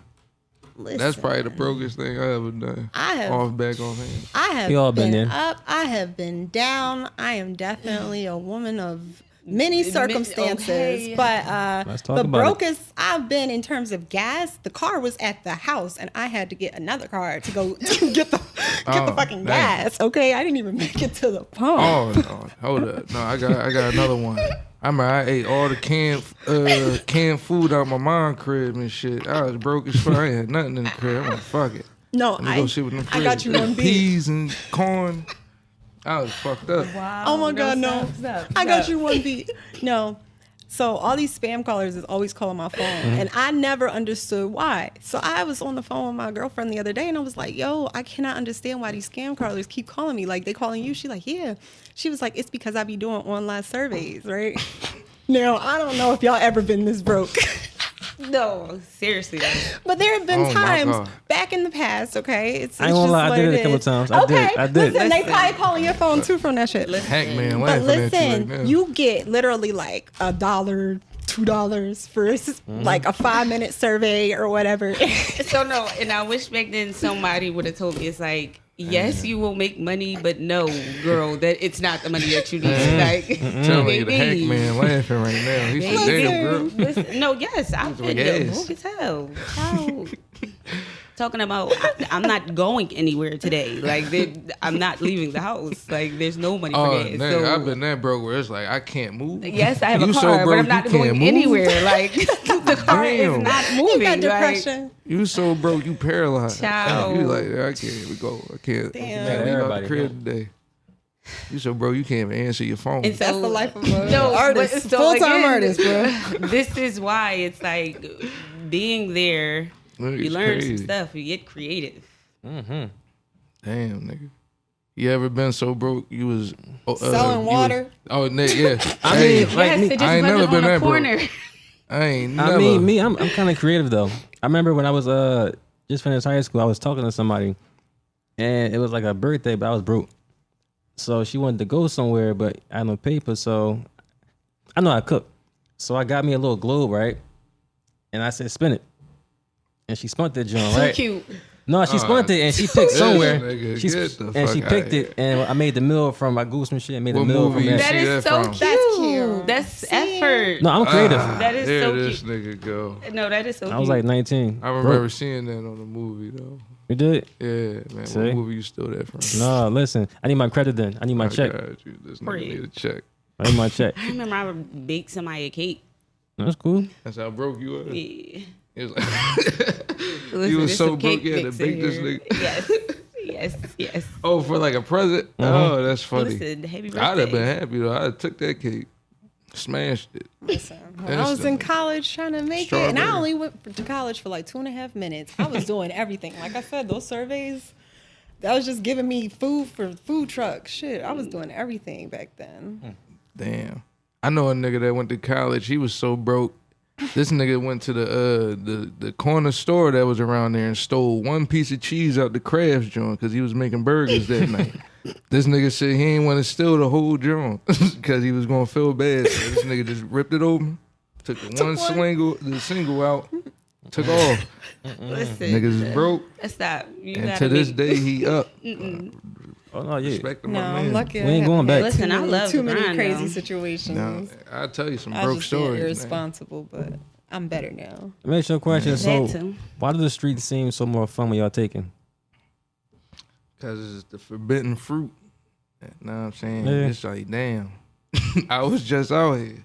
That's probably the brokest thing I ever done. I have- off hand. I We all have been been there. up. I have been down. I am definitely a woman of many circumstances. Okay. But Let's talk the about it. brokest I've been in terms of gas, the car was at the house, and I had to get another car to go to get the fucking damn. gas. Okay, I didn't even make it to the pump. Oh no, hold up. No, I got another one. I remember I ate all the canned food out my mom's crib and shit. I was broke as fuck. I ain't had nothing in the crib. I'm like, fuck it. No, Let me go sit with them I got you one beat. peas and corn. I was fucked up. Oh my God, no. I got you one beat. No. So all these spam callers is always calling my phone, and I never understood why. So I was on the phone with my girlfriend the other day, and I was like, yo, I cannot understand why these scam callers keep calling me. Like, they calling you? She's like, yeah. She was like, it's because I be doing online surveys, right? Now, I don't know if y'all ever been this broke. No, seriously. But there have been Oh, my times God. back in the past, okay? It's I ain't gonna just lie, I what did it a couple is. times. I did. Listen, they Listen. probably calling your phone too from that shit. Hackman But laughing at you listen, right now. you get literally like $1, $2 for like a 5-minute survey or whatever. So no, and I wish back then somebody would have told me it's like, yes, you will make money, but no, girl, that it's not the money that you need. Like, Telling you the baby. Hackman laughing right now. He said, Baby. damn, girl. Listen, no, yes, I've been Yes. broke as hell. How? Talking about, I'm not going anywhere today. Like, I'm not leaving the house. Like, there's no money for Oh, gas. nigga, So, I've been that broke where it's like, I can't move. yes, I have a You so car, but broke I'm not you can't going move? anywhere. Like, the car Damn. is not You moving. got Like, depression. You so broke, you paralyzed. Child. You like, I can't we go. I can't. Damn. I can't leave out Everybody the crib today. You so broke, you can't even answer your phone. And so, That's the life of an no, artist. but so Full-time again, artist, bro. This is why it's like being there. Look, You it's learn crazy. some stuff. You get creative. Damn, nigga. You ever been so broke you was Selling water? Yeah. I mean, like Yes, me, it just I ain't wasn't never on been a that broke. corner. I ain't never. I mean, me, I'm kind of creative though. I remember when I was just finished high school, I was talking to somebody, and it was like a birthday, but I was broke. So she wanted to go somewhere, but I had no paper, so I know how to cook. So I got me a little globe, right? And I said, spin it. And she spun that joint, So right? cute. No, she spun it and she picked This somewhere. nigga, She get sp- the and fuck she outta picked here. it, and I made the meal from my Gooseman shit. I made the What meal movie from you that. That see is that so from? cute. That's cute. That's See? effort. No, I'm creative. That is there so this cute. nigga go. No, that is so cute. I was like 19. I remember seeing that on the movie though. You did? Yeah, man. See? What movie you stole that from? No, listen. I need my credit then. I need my I check. got you. This nigga Pretty. need a check. I need my check. I remember I would bake somebody a cake. That's cool. That's how broke you was. Yeah. It was like Listen, was there's so some broke cake you had to mix in bake this here. nigga. Yes. Yes. Oh, for like a present? Oh, that's funny. Listen, happy birthday. I'd have been happy though. I'd have took that cake, smashed it. Listen, when I was in college trying to make it, and I only went to college for like 2.5 minutes. I was doing everything. Like I said, those surveys, that was just giving me food for food trucks. Shit, I was doing everything back then. Damn. I know a nigga that went to college. He was so broke. This nigga went to the corner store that was around there and stole one piece of cheese out the Crafts joint because he was making burgers that night. This nigga said he ain't want to steal the whole joint because he was gonna feel bad. So this nigga just ripped it open, took the single out, took off. Listen, Niggas is broke. Stop. And to this day he up. Oh no, yeah. Respect him, No, my I'm man. lucky. We ain't going back. Listen, I love too many grind, crazy though. situations. Now, I'll tell you some I broke just been stories. Man. irresponsible, but I'm better now. Makes your question. So, That too. why do the streets seem so more fun when y'all taking? Because it's the forbidden fruit. You know what I'm saying? Yeah. It's like, damn. I was just out here.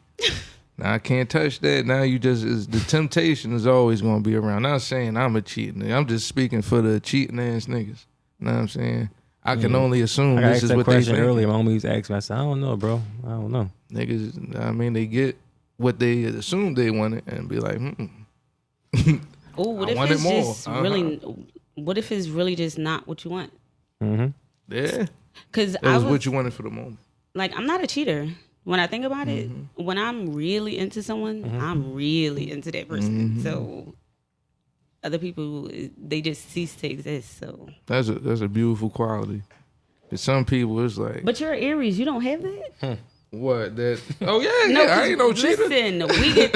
Now I can't touch that. Now the temptation is always going to be around. Not saying I'm a cheating nigga. I'm just speaking for the cheating ass niggas. You know what I'm saying? I can only assume I got this asked is that what they question think. earlier. My homies asked me. I said, I don't know, bro. I don't know. Niggas, I mean, they get what they assume they wanted and be like, Oh, what I if wanted it's more. just really? What if it's really just not what you want? Mm-hmm. yeah. Because It I was was what you wanted for the moment. like, I'm not a cheater. When I think about it, when I'm really into someone, I'm really into that person. So other people, they just cease to exist. So, That's a beautiful quality. But some people, it's like, but you're an Aries. You don't have that. what? That? Oh, yeah, I ain't no cheater. Listen, we get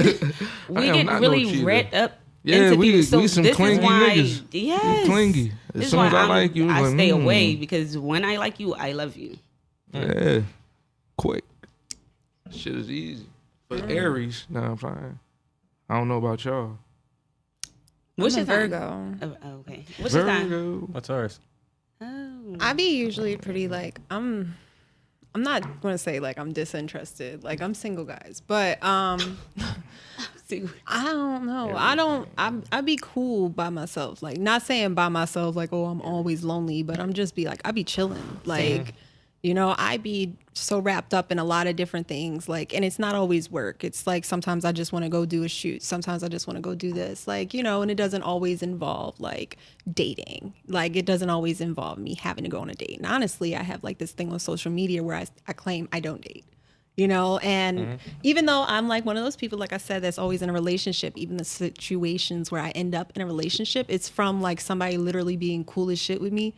am not no really cheater. wrapped up. Yeah, into we people. So some this clingy is why, niggas. yes, We clingy. As This is soon why as I like you, it's I like, stay away because when I like you, I love you. Yeah, quick. Shit is easy. But Aries, nah, I'm fine. I don't know about y'all. What's I'm your a sign? Virgo. Oh, okay. What's your sign? Virgo. What's ours? Oh. I be usually pretty like I'm not gonna say like I'm disinterested. Like I'm single, guys, but I don't know. I be cool by myself. Like not saying by myself like, oh, I'm always lonely, but I'm just be like, I be chilling. Like, you know, I be so wrapped up in a lot of different things. Like, and it's not always work. It's like sometimes I just want to go do a shoot. Sometimes I just want to go do this. Like, you know, and it doesn't always involve like dating. Like it doesn't always involve me having to go on a date. And honestly, I have like this thing on social media where I claim I don't date. You know, and even though I'm like one of those people, like I said, that's always in a relationship, even the situations where I end up in a relationship, it's from like somebody literally being cool as shit with me.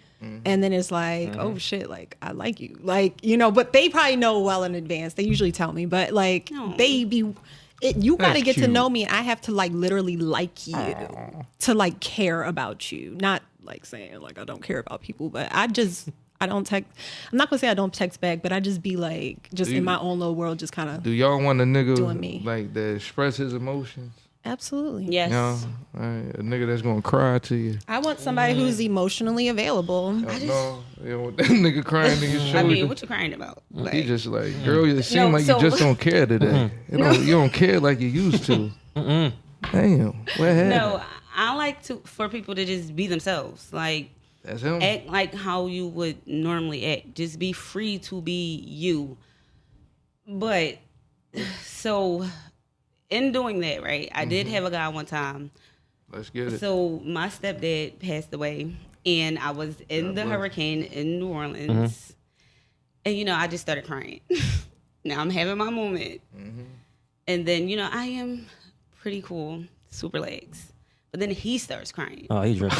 And then it's like, oh shit, like I like you. Like, you know, but they probably know well in advance. They usually tell me, but like you got to get to know me and I have to like literally like you to like care about you. Not like saying like I don't care about people, but I don't text. I'm not gonna say I don't text back, but I just be like, in my own little world, just kind of. Do y'all want a nigga doing me. like that express his emotions? Absolutely. Yes. You know, a nigga that's gonna cry to you. I want somebody who's emotionally available. No, you don't want that nigga crying to your shoulder. I mean, what you crying about? Like, He just like, girl, it seems like so- you just don't care today. You don't care like you used to. Damn, what happened? no, I like for people to just be themselves. Like, That's him. act like how you would normally act. Just be free to be you. But so in doing that, right, I did have a guy one time. Let's get it. So my stepdad passed away and I was in the hurricane in New Orleans. And, you know, I just started crying. Now I'm having my moment. And then, you know, I am pretty cool, super legs. But then he starts crying. Oh, he drinking.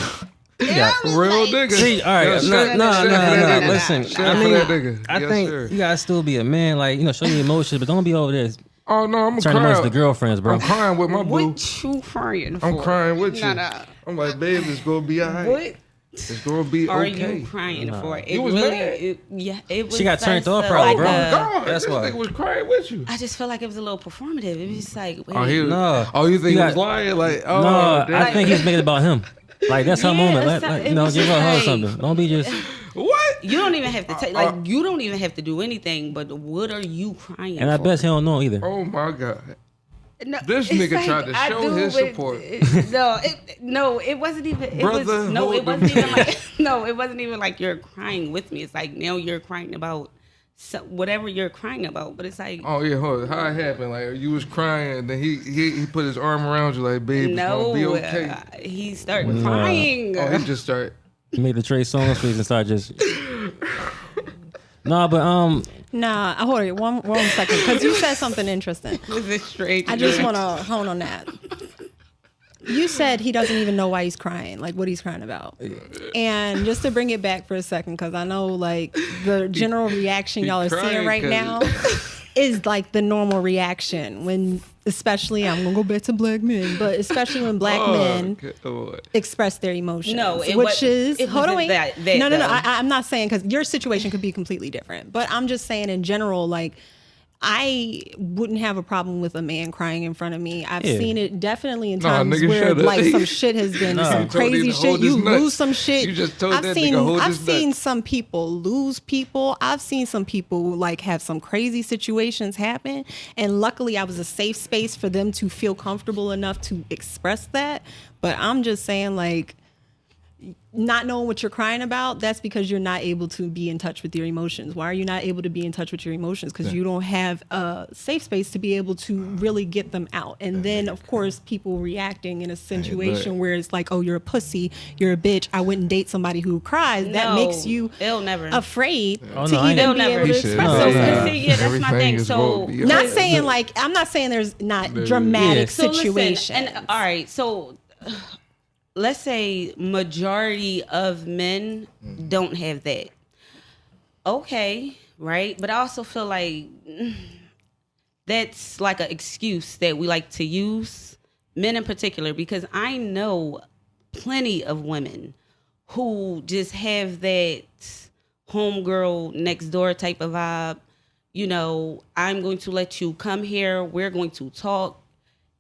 Real nigga. See, all right, no. Listen, Shout out for that nigga. I Yes, think sir. you gotta still be a man. Like, you know, show your emotions, but don't be over there Oh no, I'm turning amongst the crying. girlfriends, bro. I'm crying with my boo. What you crying for? I'm crying with you. Nah. I'm like, babe, it's gonna be alright. What It's gonna be are okay. you crying for? It You was really, mad? it was She got turned such off a, probably, like bro. a- God, That's this why. nigga was crying with you. I just felt like it was a little performative. It was just like, wait. Oh, he was, No. oh, you think You he was got- lying? Like, oh, No, damn. I think he's making it about him. Like, that's her Yeah, moment. it's Let, not- you know, it was give her a hug or like- something. Don't be just. What? You don't even have to take you don't even have to do anything. But what are you crying And I for? bet he don't know either. Oh my God. No, This it's nigga like, tried to I show do his with- support. No, it wasn't even. It Brother, no, it hold wasn't the- even like. No, it wasn't even like you're crying with me. It's like now you're crying about whatever you're crying about. But it's like, Oh yeah, hold on. How it happened? Like you was crying, and then he put his arm around you, like, babe, no, it's gonna be okay. he started crying. Oh, he just started. He made the Trey Songz face and started just. No, but Nah, hold on one second, because you said something interesting. This is straight. I just want to hone on that. You said he doesn't even know why he's crying, like what he's crying about. And just to bring it back for a second, because I know like the general reaction y'all are seeing crying right 'cause- now is like the normal reaction when, especially, I'm gonna go back to black men, but especially when black men express their emotions. No, it which was- is it hold on, wasn't wait. that no. though. I'm not saying, because your situation could be completely different, but I'm just saying in general, like. I wouldn't have a problem with a man crying in front of me. I've Yeah. seen it definitely in Nah, times nigga, where shut up. like some shit has been some You told him crazy to hold shit. his You nuts. lose some shit. You just told I've that seen nigga hold I've his seen nuts. some people lose people. I've seen some people like have some crazy situations happen. And luckily I was a safe space for them to feel comfortable enough to express that. But I'm just saying, like, not knowing what you're crying about, that's because you're not able to be in touch with your emotions. Why are you not able to be in touch with your emotions? Because you don't have a safe space to be able to really get them out. And then, of course, people reacting in a situation where it's like, oh, you're a pussy, you're a bitch, I wouldn't date somebody who cries. That No, makes you it'll never. afraid Oh, to no, I ain't- even They'll be never. able to He express said, No, those yeah. things. See, yeah, that's my Everything thing. is So gonna be Not okay. saying like, I'm not saying there's not dramatic Yeah. So situations. listen, and all right, so let's say majority of men don't have that. Okay, right? But I also feel like that's like an excuse that we like to use, men in particular, because I know plenty of women who just have that homegirl next door type of vibe. You know, I'm going to let you come here. We're going to talk.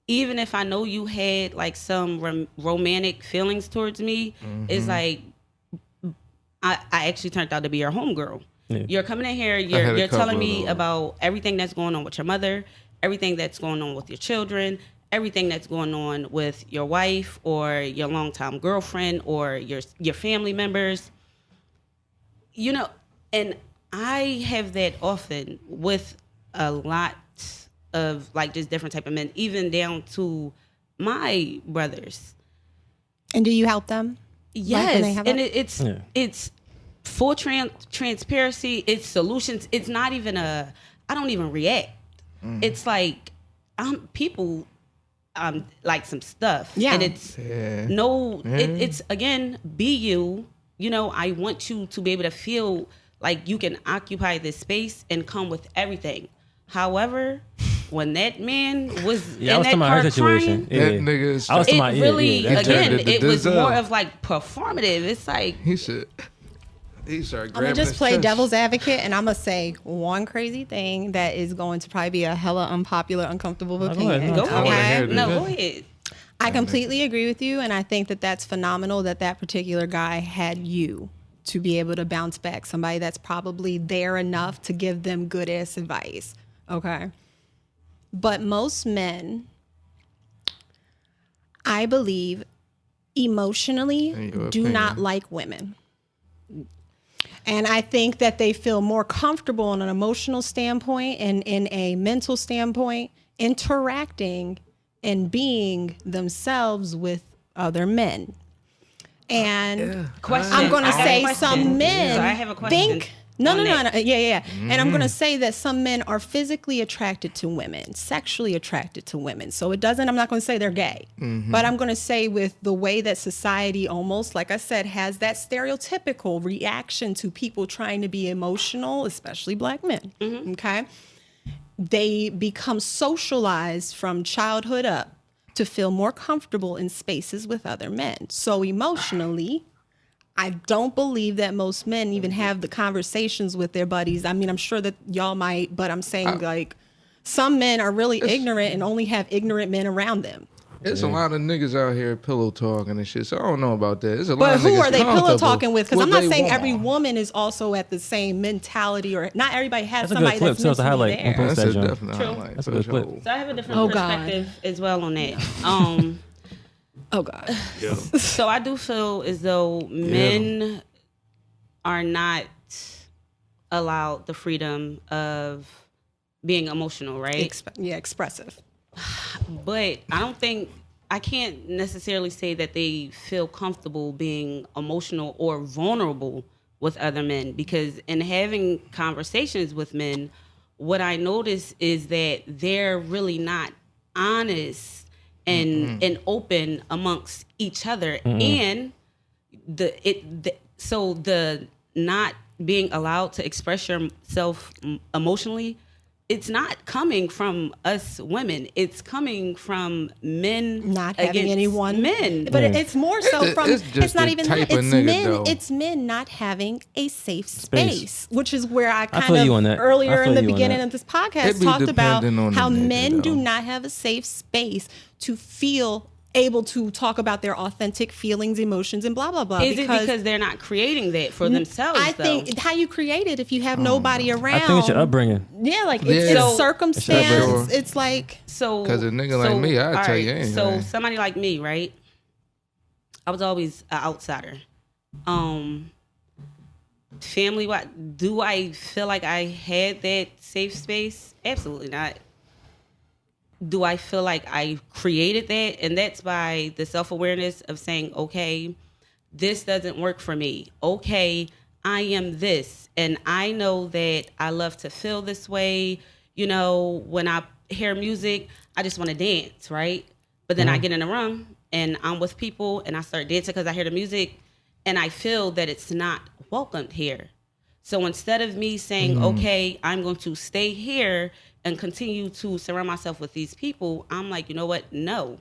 Even if I know you had like some romantic feelings towards me, it's like I actually turned out to be your homegirl. Yeah. You're coming in here, had a you're telling couple me of those. about everything that's going on with your mother, everything that's going on with your children, everything that's going on with your wife or your longtime girlfriend or your family members. You know, and I have that often with a lot of like just different type of men, even down to my brothers. And do you help them? Yes, when they have and that? it's full transparency. It's solutions. It's not even I don't even react. It's like people like some stuff. Yeah. And it's it's again, be you. You know, I want you to be able to feel like you can occupy this space and come with everything. However, when that man was Yeah, I in was that talking about car her crying, situation. That Yeah. nigga is. I was talking it about, really, that's again, turned into it was Denzel. more of like performative. It's like, He said. He started I'm grabbing gonna just his play chest. devil's advocate, and I'm gonna say one crazy thing that is going to probably be a hella unpopular, uncomfortable go opinion. ahead. go I wanna hear ahead. this. No, go ahead. I completely agree with you, and I think that that's phenomenal that that particular guy had you to be able to bounce back. Somebody that's probably there enough to give them good ass advice. Okay. But most men, I believe, emotionally In your do opinion. not like women. And I think that they feel more comfortable on an emotional standpoint and in a mental standpoint interacting and being themselves with other men. And Question. I'm going I to got a say question. some men So I have a question think no, on no, no, that. no, yeah. And I'm going to say that some men are physically attracted to women, sexually attracted to women. So it doesn't, I'm not going to say they're gay, but I'm going to say with the way that society almost, like I said, has that stereotypical reaction to people trying to be emotional, especially black men. Okay. They become socialized from childhood up to feel more comfortable in spaces with other men. So emotionally, I don't believe that most men even have the conversations with their buddies. I mean, I'm sure that y'all might, but I'm saying like some men are really ignorant and only have ignorant men around them. It's a lot of niggas out here pillow talking and shit, so I don't know about that. There's a lot But of who niggas are they pillow comfortable talking with? Because what I'm not they saying want. every woman is also at the same mentality, or not everybody has That's a good somebody clip, that's too. meant It's a to be highlight. there. Post That's that a joint. definite True. highlight. That's a for good sure. clip. So I have a different Oh, God. perspective as well on that. Oh God. So I do feel as though men are not allowed the freedom of being emotional, right? Expressive. But I can't necessarily say that they feel comfortable being emotional or vulnerable with other men, because in having conversations with men, what I notice is that they're really not honest and open amongst each other, and so the not being allowed to express yourself emotionally, it's not coming from us women. It's coming from men Not having against anyone. men. But it's more so from it's just it's not the even type that. of It's nigga, men. though. It's men not having a safe Space. space, which is where I feel kind you on of that. I earlier in feel the you on beginning that. of this It podcast be talked about depending on the how nigga, men do though. not have a safe space to feel able to talk about their authentic feelings, emotions, and blah blah blah. Is it because they're not creating that for themselves? I think how you create it if you have nobody around. I think it's your upbringing. Yeah, like Yeah. it's So- circumstance. Sure. It's like so. 'Cause a nigga like me, I'd all tell you anything. So somebody like me, right? I was always an outsider. Family wise, do I feel like I had that safe space? Absolutely not. Do I feel like I created that? And that's by the self-awareness of saying, okay, this doesn't work for me. Okay, I am this. And I know that I love to feel this way. You know, when I hear music, I just want to dance, right? But then I get in a room and I'm with people and I start dancing because I hear the music and I feel that it's not welcomed here. So instead of me saying, okay, I'm going to stay here and continue to surround myself with these people, I'm like, you know what? No.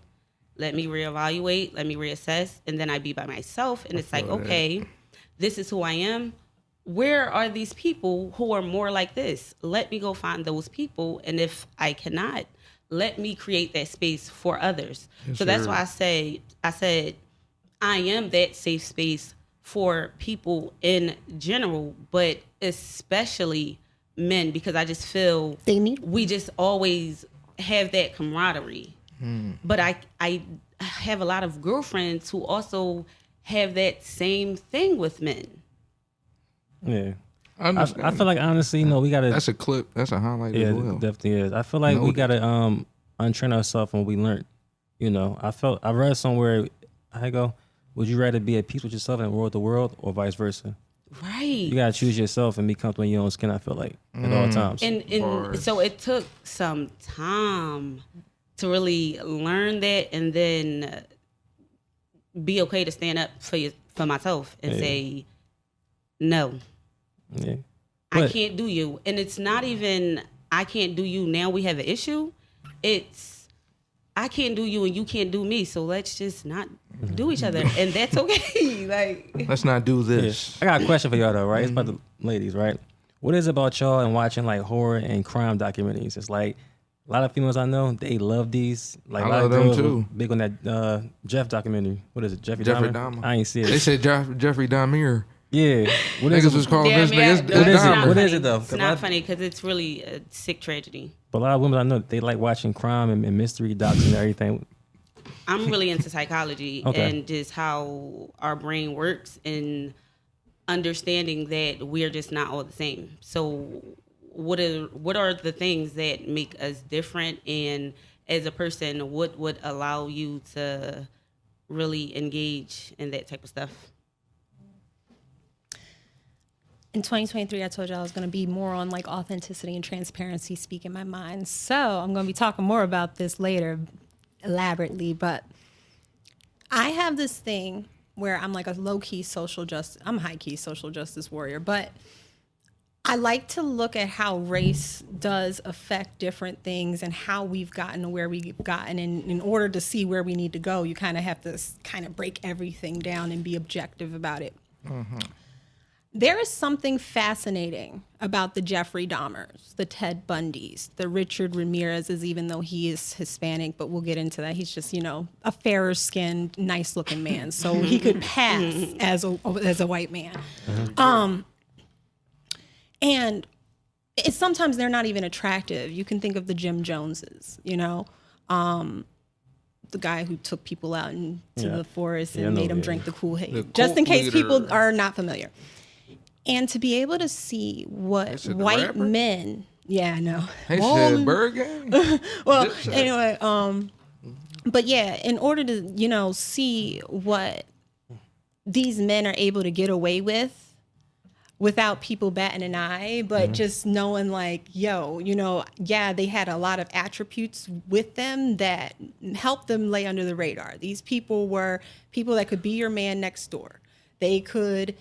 Let me reevaluate, let me reassess, and then I be by myself. And it's like, okay, this is who I am. Where are these people who are more like this? Let me go find those people. And if I cannot, let me create that space for others. So that's why I said I am that safe space for people in general, but especially men, because I just feel They need- we just always have that camaraderie. But I have a lot of girlfriends who also have that same thing with men. Yeah. I understand. I feel like honestly, we gotta. That's a clip. That's a highlight Yeah, as well. it definitely is. I feel like we Noted. gotta untrain ourselves when we learn. I read somewhere. I go, would you rather be at peace with yourself and rule the world, or vice versa? Right. You gotta choose yourself and be comfortable in your own skin. I feel like at all times. And Bars. so it took some time to really learn that, and then be okay to stand up for myself and say, no, Yeah. I But- can't do you. And it's not even I can't do you. Now we have an issue. It's I can't do you and you can't do me. So let's just not do each other, and that's okay. Like, Let's not do Yeah. this. I got a question for y'all though, right? It's about the ladies, right? What is it about y'all and watching like horror and crime documentaries? It's like a lot of females I know, they love these. Like I a lot love of them girls too. were big on that Jeff documentary. What is it? Jeffrey Jeffrey Dahmer? Dahmer. I ain't see They it. said Jeffrey Dahmer. Yeah. What is Niggas it? was calling this yeah, nigga. What is it? Dahmer. What is it, though? It's not funny because it's really a sick tragedy. But a lot of women I know, they like watching crime and mystery docs and everything. I'm really into psychology Okay. and just how our brain works, and understanding that we're just not all the same. So what are the things that make us different, and as a person, what would allow you to really engage in that type of stuff? in 2023, I told you I was going to be more on like authenticity and transparency, speaking my mind. So I'm going to be talking more about this later, elaborately. But I have this thing where I'm like a low-key social justice. I'm a high-key social justice warrior, but I like to look at how race does affect different things and how we've gotten to where we've gotten. And in order to see where we need to go, you kind of have to kind of break everything down and be objective about it. there is something fascinating about the Jeffrey Dahmers, the Ted Bundys, the Richard Ramirez's, even though he is Hispanic, but we'll get into that. He's just, a fairer skinned, nice looking man. So he could pass as a white man. And sometimes they're not even attractive. You can think of the Jim Joneses, the guy who took people out into the forest and made them drink the Kool-Aid. Just in case people are not familiar. And to be able to see what white men, I know. They said bird gang. Well, anyway, but in order to, see what these men are able to get away with without people batting an eye, but just knowing they had a lot of attributes with them that helped them lay under the radar. These people were people that could be your man next door. They could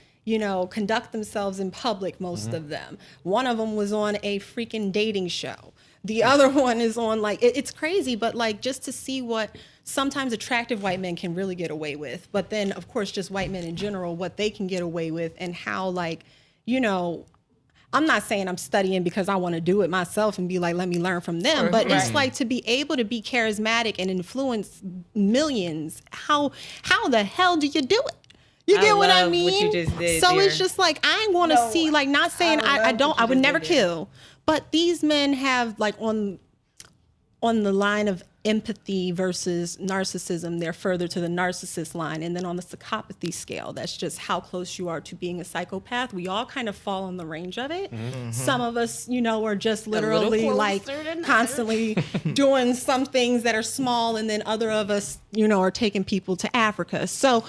conduct themselves in public, most of them. One of them was on a freaking dating show. The other one is on it's crazy, but just to see what sometimes attractive white men can really get away with. But then, of course, just white men in general, what they can get away with and how I'm not saying I'm studying because I want to do it myself and be let me learn from them. But it's to be able to be charismatic and influence millions. How the hell do you do it? You get what I mean? What you just did so there. it's just I want to see, not saying I would never kill, but these men have on the line of empathy versus narcissism, they're further to the narcissist line. And then on the psychopathy scale, that's just how close you are to being a psychopath. We all kind of fall in the range of it. Some of us, are just literally constantly doing some things that are small. And then other of us, are taking people to Africa. So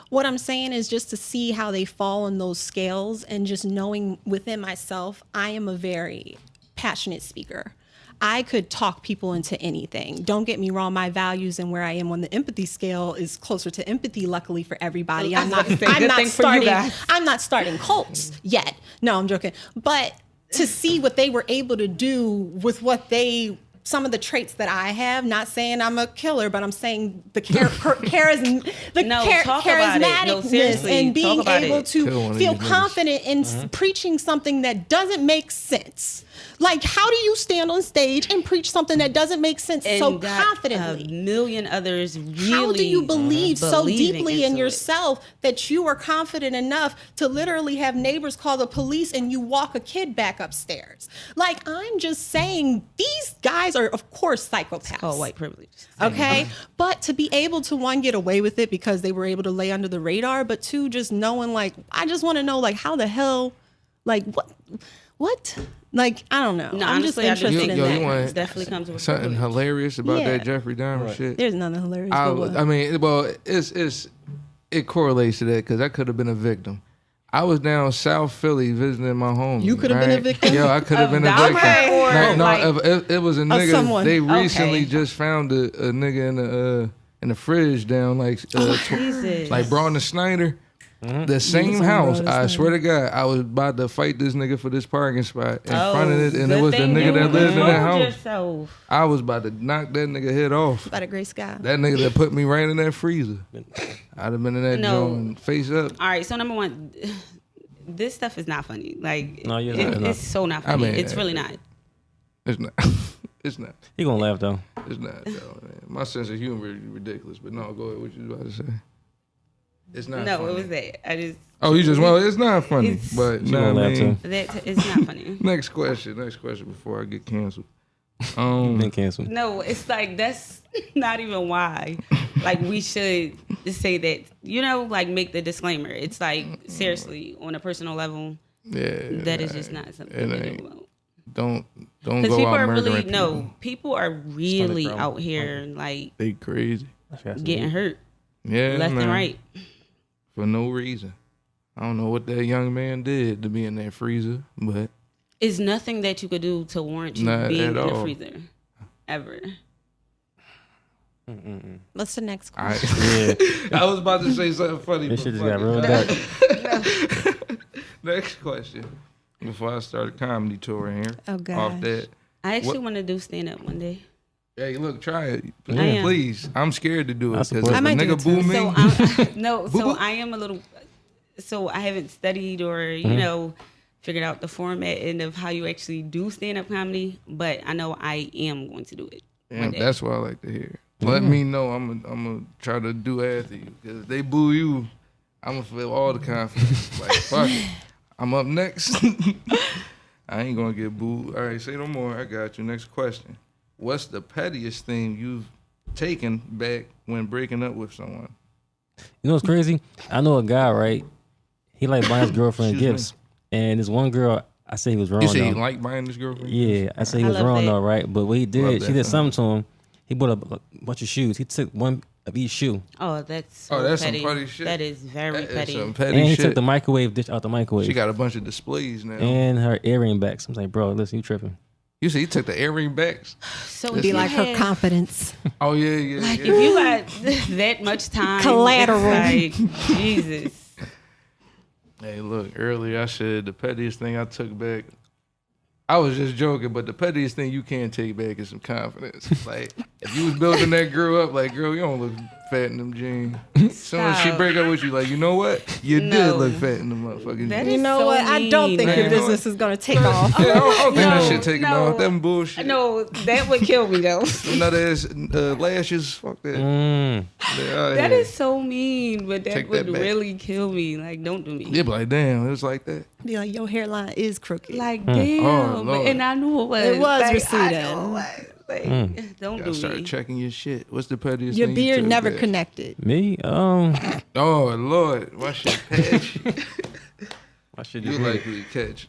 what I'm saying is just to see how they fall on those scales and just knowing within myself, I am a very passionate speaker. I could talk people into anything. Don't get me wrong, my values and where I am on the empathy scale is closer to empathy, luckily for everybody. I'm not starting cults yet. No, I'm joking. But to see what they were able to do with some of the traits that I have, not saying I'm a killer, but I'm saying the charismatic and being able to feel confident in preaching something that doesn't make sense. How do you stand on stage and preach something that doesn't make sense and so confidently? A million others really How do you believe so deeply in into yourself that you are confident enough to literally have neighbors call the police and you walk a kid back upstairs? I'm just saying these guys are, of course, psychopaths. It's called white privilege. Okay? But to be able to, one, get away with it because they were able to lay under the radar, but two, just knowing, I just want to know, how the hell, what? I don't know. No, I'm honestly, just interested in that. It definitely comes with something privilege. hilarious about that Jeffrey Dahmer shit. There's nothing hilarious. It correlates to that because I could have been a victim. I was down South Philly visiting my home. You could have been a victim? Yo, I could have been a victim. It was a nigga. Someone. They recently just found a nigga in the fridge down Brawner Snyder. The same house, I swear to God, I was about to fight this nigga for this parking spot in front of it, and it was the nigga that lived in that house. I was about to knock that nigga head off. By the gray sky. That nigga that put me right in that freezer. I'd have been in that joint face up. All right, so number one, this stuff is not funny. It's so not funny. It's really not. It's not. It's not. He gonna laugh though. It's not though, man. My sense of humor is ridiculous, but no, go ahead. What you about to say? It's not funny. No, it was that. It's not funny. But no, man. It's not funny. Next question before I get canceled. Been canceled. No, it's that's not even why. We should say that, make the disclaimer. It's seriously, on a personal level, that is just not something to do about. Don't Because go people out are murdering really people. people are really out here they crazy, getting hurt left and right for no reason. I don't know what that young man did to be in that freezer, but it's nothing that you could do to warrant you Not being in at a all. freezer ever. What's the next question? I was about to say something funny. This but shit just got fuck real it. dark. Next question. Before I start a comedy tour here. Oh, gosh. Off that. I actually want to do stand up one day. Hey, look, try it. am. Please. I'm scared to do it. Because if support a it. I might do nigga it too. boo me. So I am a little. so I haven't studied or, you know, figured out the format and of how you actually do stand-up comedy, but I know I am going to do it. Yeah, that's what I like to hear. Let me know. I'm gonna try to do after you. Because if they boo you, I'm gonna feel all the confidence. Like, fuck it. I'm up next. I ain't gonna get booed. All right, say no more. I got you. Next question. What's the pettiest thing you've taken back when breaking up with someone? You know what's crazy? I know a guy, right? He like buying his girlfriend Excuse gifts. And this one girl, I say he was wrong. You say though. he like buying this girlfriend? Yeah, I say he was love wrong that. though, right? But what he Love did, that she did for something to him. He bought a bunch of shoes. He took one of each shoe. Oh, that's so That's some petty. petty shit. That is very That is petty. some petty And he shit. took the microwave dish out the microwave. She got a bunch of displays now. and her earring backs. I'm like, bro, listen, you tripping. You say he took the earring backs? So Be you like her have- confidence. Oh, yeah. Like if you got that much time, Collateral. it's like Jesus. Hey, look, earlier I said the pettiest thing I took back. I was just joking, but the pettiest thing you can take back is some confidence. Like, if you was building that girl up, like, girl, you don't look fat in them jeans. As soon as she Stop. break up with you, like, you know what? You did No. look fat in the motherfucking That jeans. You know so what? I don't think mean. your Man, business is gonna take off. Yeah, I don't think that No, shit taking no. off. Them bullshit. No, that would kill me though. Them nut ass lashes. Fuck that. They outta That here. is so mean, but that Take would that back. really kill me. Like, don't do me. Yeah, but like, damn, it was like that. Be like, your hairline is crooked. Like, Oh, damn. Lord. And I knew it was. It was like, I receding. know it was. Like, don't Gotta do start me. checking your shit. What's the pettiest Your thing you beard took never back? connected. Me? Oh, Lord. Why shit patch? I should You likely catch.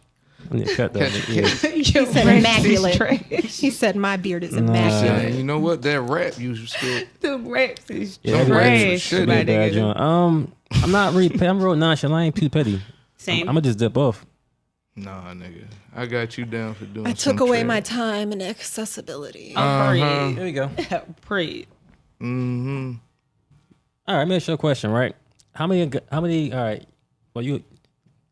I need to cut that. Catch but yeah. Your He said braids is immaculate. trash. He said my beard is Yeah, immaculate. you know what? That rap you spit. The raps is Yeah, Some raps is trash, shitty. my Yeah, bad nigga. joint. I'm not really. I'm real nonchalant. I ain't too petty. Same. I'm gonna just dip off. Nah, nigga. I got you down for doing I took some away trash. my time and accessibility. I'm Here we go. Pretty. Mm-hmm. All right, let me ask you a question, right? How many, all right, well, you're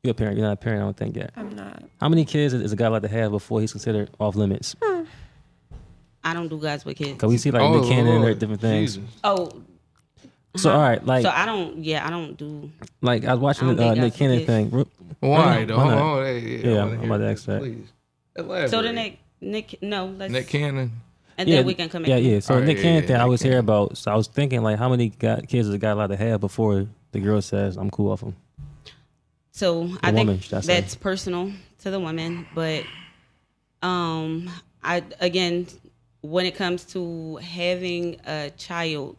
a parent. You're not a parent, I don't think yet. I'm not. How many kids is a guy like to have before he's considered off limits? I don't do guys with kids. Because we see like Nick Cannon and different things. Jesus. Oh, So, all right, like, so I don't do. I was watching I the don't think Nick that's Cannon the thing. Why, though? Why not? Oh, hey, Yeah, I wanna I'm hear about to this, ask that. Please. Elaborate. So the Nick, no, let's. Nick Cannon. And then we can come in. Yeah. So All right, Nick Cannon yeah, thing, I Nick was here Cannon. about. So I was thinking, like, how many kids does a guy allowed to have before the girl says, I'm cool off him? So I woman, think should I say. that's personal to the woman, but I again, when it comes to having a child,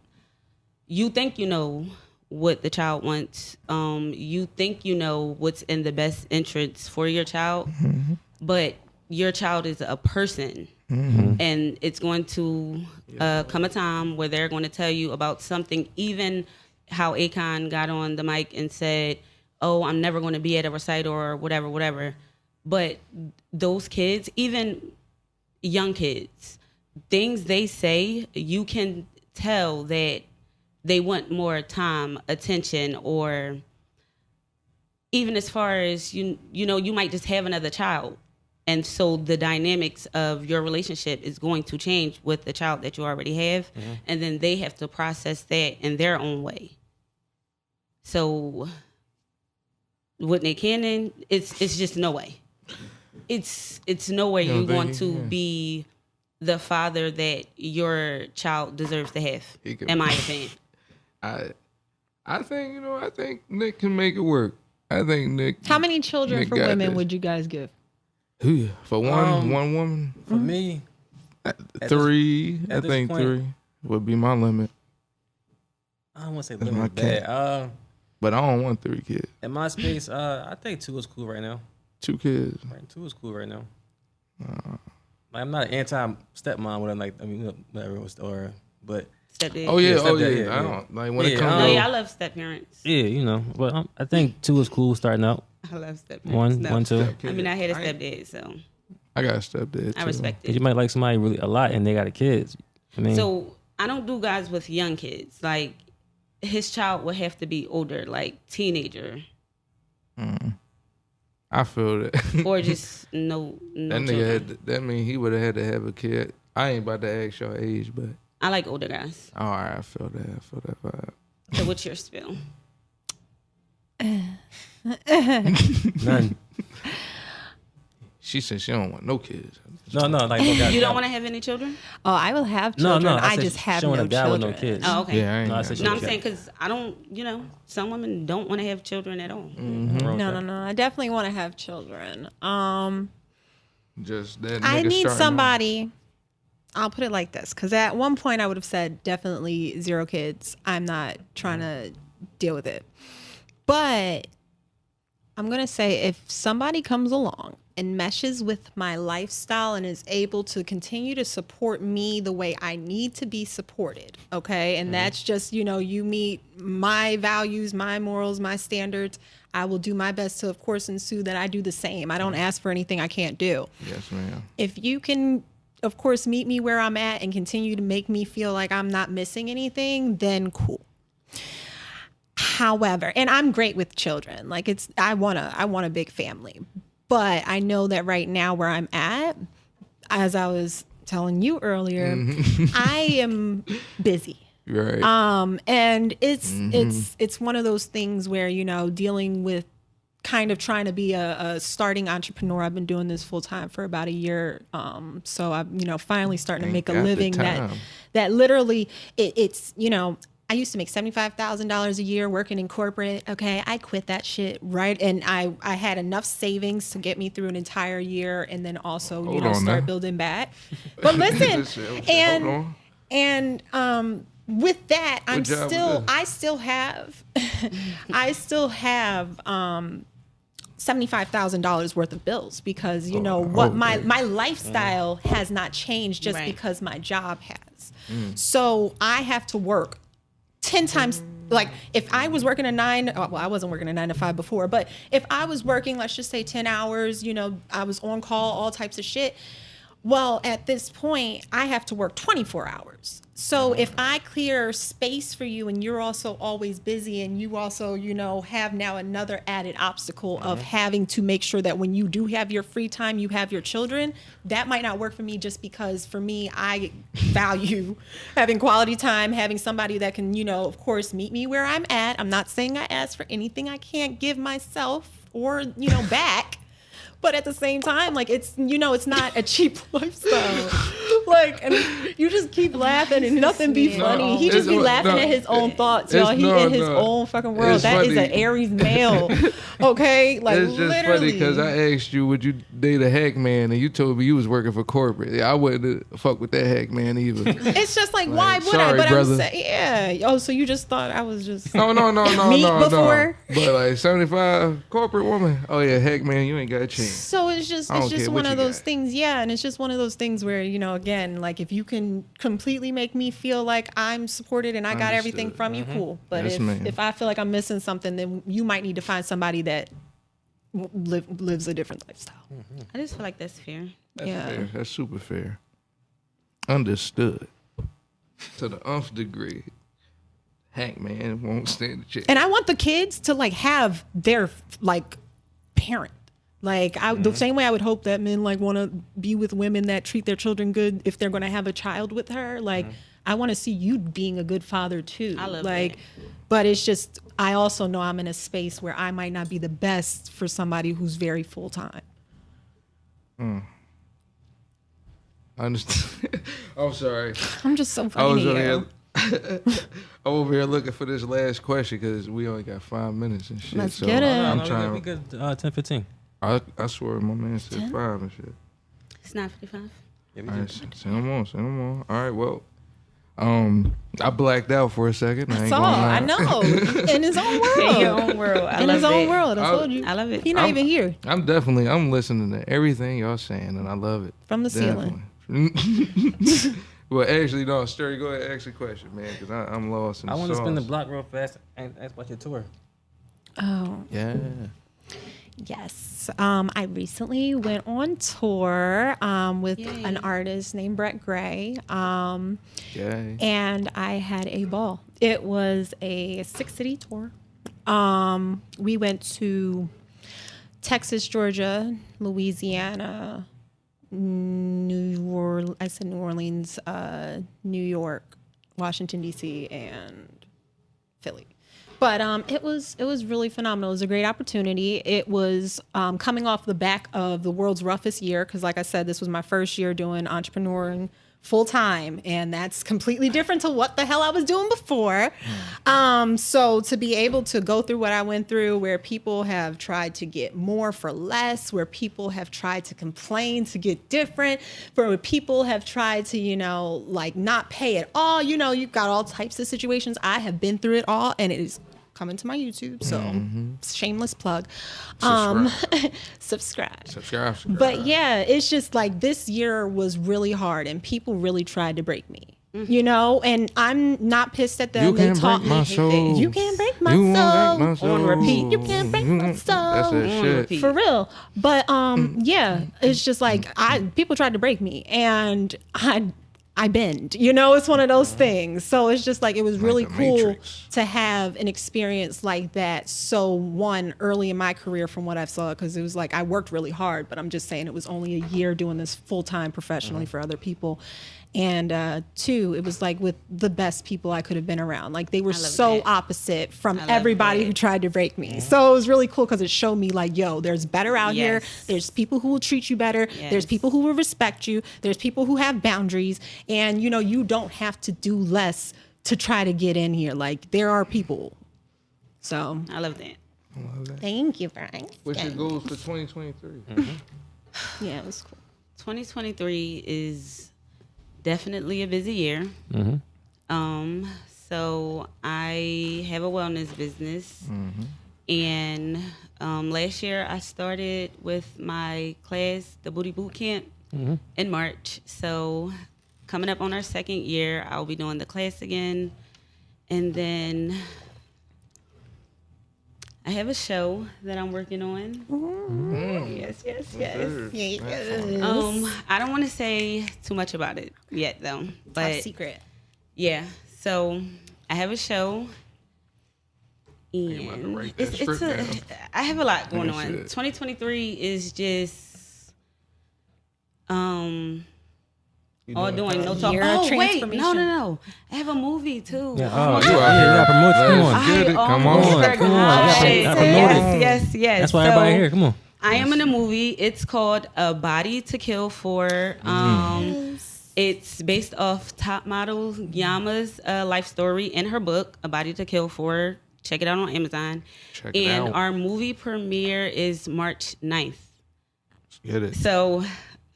you think you know what the child wants. You think you know what's in the best interest for your child, but your child is a person. And it's going to come a time where they're going to tell you about something, even how Akon got on the mic and said, oh, I'm never going to be at a recital or whatever. But those kids, even young kids, things they say, you can tell that they want more time, attention, or even as far as, you know, you might just have another child. And so the dynamics of your relationship is going to change with the child that you already have. And then they have to process that in their own way. So with Nick Cannon, it's just no way. It's no way You you're don't going think to he can? be the father that your child deserves to have, He can- in my opinion. I think Nick can make it work. I think Nick. How many children Nick for got women this. would you guys give? Who? For one woman? For me, Three. at I this think point- 3 would be my limit. I don't want to say That's limit my bad. But I don't want 3 kids. In my space, I think 2 is cool right now. 2 kids. Right, 2 is cool right now. Like, I'm not an anti-stepmom, whatever, but Stepdad. Oh, yeah. stepdad, yeah. I don't. Like, when it Yeah, comes No, to. yeah, I love step parents. yeah, you know. But I think 2 is cool starting out. I love step parents. 1, 2. I mean, I had a stepdad, so I got a stepdad, too. I respect Because it. you might like somebody really a lot and they got a kids. I mean, So I don't do guys with young kids. Like his child would have to be older, like teenager, I feel that. or just no That nigga children. that mean he would have had to have a kid. I ain't about to ask your age, but I like older guys. all right, I feel that vibe. So what's your spill? None. She said she don't want no kids. No, like no guy. You don't want to have any children? Oh, I will have No, children. I said just have she want no a guy children. with no kids. Oh, okay. Yeah, I ain't No, I got said no No, I'm Okay. saying because I don't, some women don't want to have children at all. No. I definitely want to have children. Just that. I nigga need starting somebody. I'll put it like this, because at one point I would have said definitely 0 kids. I'm not trying to deal with it. But I'm going to say if somebody comes along and meshes with my lifestyle and is able to continue to support me the way I need to be supported, okay? And that's just, you meet my values, my morals, my standards. I will do my best to, of course, ensue that I do the same. I don't ask for anything I can't do. Yes, ma'am. If you can, of course, meet me where I'm at and continue to make me feel like I'm not missing anything, then cool. However, and I'm great with children. Like I want a big family. But I know that right now where I'm at, as I was telling you earlier, I am busy. Right. And it's one of those things where, dealing with kind of trying to be a starting entrepreneur. I've been doing this full time for about a year. So I'm, finally starting to make a living that literally it's, I used to make $75,000 a year working in corporate. Okay. I quit that shit. Right. And I had enough savings to get me through an entire year and then also, start building back. But listen, and with that, I still have $75,000 worth of bills because my lifestyle has not changed just because my job has. So I have to work 10 times. Like if I was working I wasn't working a 9 to 5 before, but if I was working, let's just say 10 hours, I was on call, all types of shit. Well, at this point, I have to work 24 hours. So if I clear space for you and you're also always busy and you also, have now another added obstacle of having to make sure that when you do have your free time, you have your children, that might not work for me just because for me, I value having quality time, having somebody that can, of course, meet me where I'm at. I'm not saying I ask for anything I can't give myself or, back. But at the same time, like it's not a cheap lifestyle. Like, and you just keep laughing and nothing be funny. He just be laughing at his own thoughts, y'all. He in his own fucking world. That is an Aries male. Okay, like it's just literally. funny because I asked you, would you date a hack man, and you told me you was working for corporate. Yeah, I wouldn't fuck with that hack man either. It's just like why would I? But brother. I'm saying, yeah. Oh, so you just thought I was just no, meat before? But like 75 corporate woman. Oh yeah, hack man, you ain't got a chance. So it's just one of those things, yeah. And it's just one of those things where again, like if you can completely make me feel like I'm supported and I got everything from you, cool. But if I feel like I'm missing something, then you might need to find somebody that lives a different lifestyle. I just feel like that's fair. That's fair. That's super fair. Understood. To the nth degree. Hack man won't stand a chance. And I want the kids to like have their like parent. Like the same way I would hope that men like want to be with women that treat their children good if they're going to have a child with her. Like I want to see you being a good father too. I love that. But it's just I also know I'm in a space where I might not be the best for somebody who's very full time. I understand. I'm sorry. I'm just so funny. I'm over here looking for this last question because we only got 5 minutes and shit. Let's get it. I'm trying to be good. 10-15. I swear my man said 5 and shit. It's not 55. Yeah, All right, send them on. All right, well, I blacked out for a second. That's all. I know. In his own world. In your own world. In his own world. I told you. I love it. He's not even here. I'm listening to everything y'all saying, and I love it. From the ceiling. Well, actually, no, Sturdy, go ahead, ask the question, man, because I'm lost in the I want to sauce. spin the block real fast and ask about your tour. Oh. Yeah. Yes. I recently went on tour with an artist named Brett Gray. And I had a ball. It was a 6-city tour. We went to Texas, Georgia, Louisiana, New Orleans, New York, Washington, D.C., and Philly. But it was really phenomenal. It was a great opportunity. It was coming off the back of the world's roughest year, because like I said, this was my first year doing entrepreneuring full time, and that's completely different to what the hell I was doing before. So to be able to go through what I went through, where people have tried to get more for less, where people have tried to complain to get different, where people have tried to, you know, like not pay at all. You know, you've got all types of situations. I have been through it all, and it is coming to my YouTube, so shameless plug. Subscribe. But yeah, it's just like this year was really hard, and people really tried to break me. You know, and I'm not pissed at them. You they can't taught break my me. soul. You can't break my You won't soul. break my soul. On repeat. You can't break my soul. That's that shit. For real. But yeah, it's just like people tried to break me, and I bend. You know, it's one of those things. So it's just like it was really the cool Matrix. to have an experience like that. So one, early in my career from what I've saw, because it was like I worked really hard, but I'm just saying it was only a year doing this full time professionally for other people. And two, it was like with the best people I could have been around. Like they were so that. opposite from love everybody that. who tried to break me. So it was really cool because it showed me like, yo, there's better out here. Yes. There's people who will treat you better. Yes. There's people who will respect you. There's people who have boundaries. And, you know, you don't have to do less to try to get in here. Like there are people. So I love that. thank you, Brian. What's your goals for 2023? Yeah, it was cool. 2023 is definitely a busy year. So I have a wellness business, and last year I started with my class, the Booty Boot Camp, in March. So coming up on our second year, I'll be doing the class again, and then I have a show that I'm working on. Yes. I don't want to say too much about it yet, though. But Top secret. yeah, so I have a show, and write that it's script a. down. I have a lot going Let on. me see it. 2023 is just all doing no talking. Year of Oh wait, transformation. no. I have a movie too. Yeah, You out you here. gotta promote it. Come on. Let's get it. Come on. Come on. You gotta promote it. Yes. That's why everybody here. Come on. I am in a movie. It's called A Body to Kill For. It's based off top model Yama's life story in her book, A Body to Kill For. Check it out on Amazon. Check it and out. our movie premiere is March 9th. Get it. So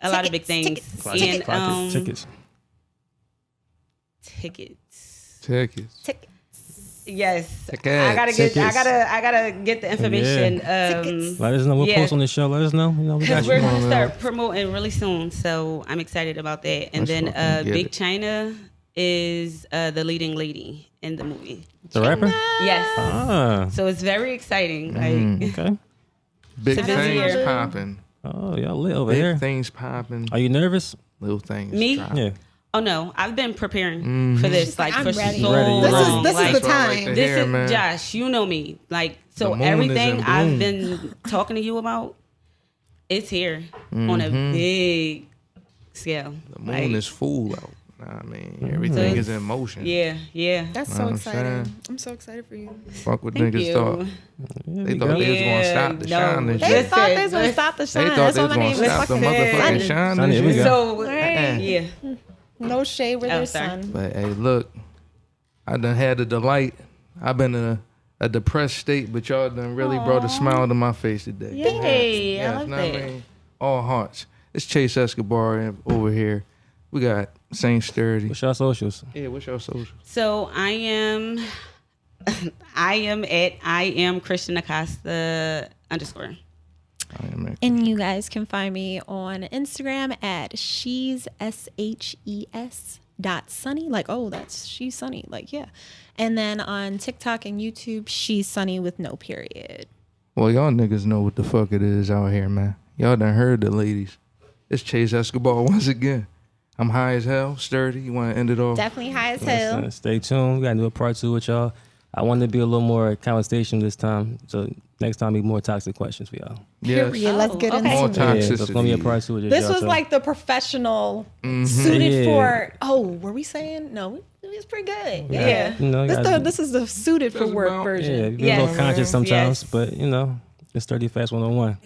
a lot of big things. And Tickets. tickets. Yes. Tickets. I gotta get Tickets. I gotta get the information. Let us know. We'll Yeah. post on the show. Let us know. You know, we got Because we're you. going to start promoting really soon. So I'm excited about that. And Let's then fucking get Big it. China is the leading lady in the movie. The rapper? Yes. Ah. So it's very exciting. Like Okay. Big It's a busy things year. popping. Oh, y'all lit over Big here. things popping. Are you nervous? Little things. Me? dropping. Yeah. Oh no, I've been preparing for this like I'm for ready. so Ready, you're long. ready. This is Like, the That's what I like time. to This hear, is man. Josh. You know me. Like so The moon is everything in I've bloom. been talking to you about, it's here on a big scale. The moon is full out. Nah, I mean, everything So is in motion. Yeah. That's Know so what I'm exciting. saying? I'm so excited for you. Fuck what Thank niggas you. thought. Yeah, They we thought got they it. was gonna stop the Yeah, shine no. this They year. thought they was Listen, gonna stop the They shine. thought That's they why was my gonna name is stop the fucking motherfucking Sun. shine Sunny, this here we year. go. So Yeah. yeah. No shade where Oh, there's sorry. sun. But hey, look, I done had the delight. I've been in a depressed state, but y'all done really brought a smile to my face today. Yay, I love know what I that. mean? All hearts. It's Chase Escobar over here. We got Saint Sturdy. What's your socials? Yeah, what's your social? So I am at Christian Acosta _. I am at- And you guys can find me on Instagram at she's SHES.sunny. Like, oh, that's she's sunny. Like, yeah. And then on TikTok and YouTube, she's sunny with no period. Well, y'all niggas know what the fuck it is out here, man. Y'all done heard the ladies. It's Chase Escobar once again. I'm high as hell, sturdy. You want to end it off? Definitely high as hell. Listen, stay tuned. We got to do a part 2 with y'all. I want to be a little more conversation this time. So next time, be more toxic questions for y'all. Yes. Period. Let's get okay. More into it. Yeah, so it's going to be a toxicity. part 2 with This y'all. was so- like the professional suited Yeah. for. Oh, were we saying no? We is pretty good. Yeah. You know, This is the suited for work version. Yeah, you get a little conscious sometimes, but you know, it's SturdyFactz 101.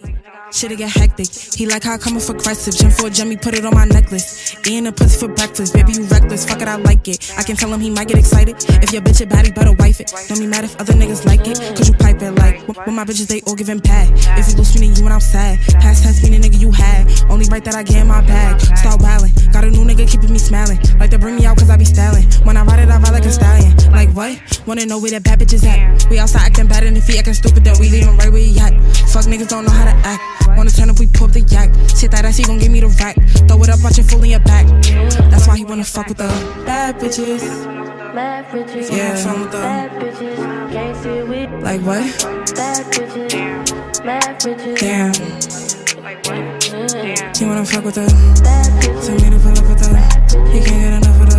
Shit'll get hectic. He like how I come off aggressive. Gym for a Jimmy, put it on my necklace. Eating a pussy for breakfast. Baby, you reckless. Fuck it, I like it. I can tell him he might get excited. If your bitch a baddie, better wife it. Don't be mad if other niggas like it. Cause you pipe it like when my bitches, they all giving pad. If you lose me, then you and I'm sad. Past tense meaning nigga you had. Only right that I get in my bag. Start wildin'. Got a new nigga keeping me smiling. Like to bring me out cause I be styling. When I ride it, I ride like a stallion. Like what? Wanna know where that bad bitch is at? We outside acting bad and if he acting stupid, then we leave him right where he at. Fuck niggas don't know how to act. Wanna turn up, we pull up the yak. Shit that ass, he gon' give me the rack. Throw it up, watch it full in your back. That's why he wanna fuck with the bad bitches. Bad bitches. Yeah, fun with the Bad bitches. Can't see it with like what? bad bitches. Bad bitches. Damn. He wanna fuck with the Bad bitches. tell me to pull up with the he can't get enough of the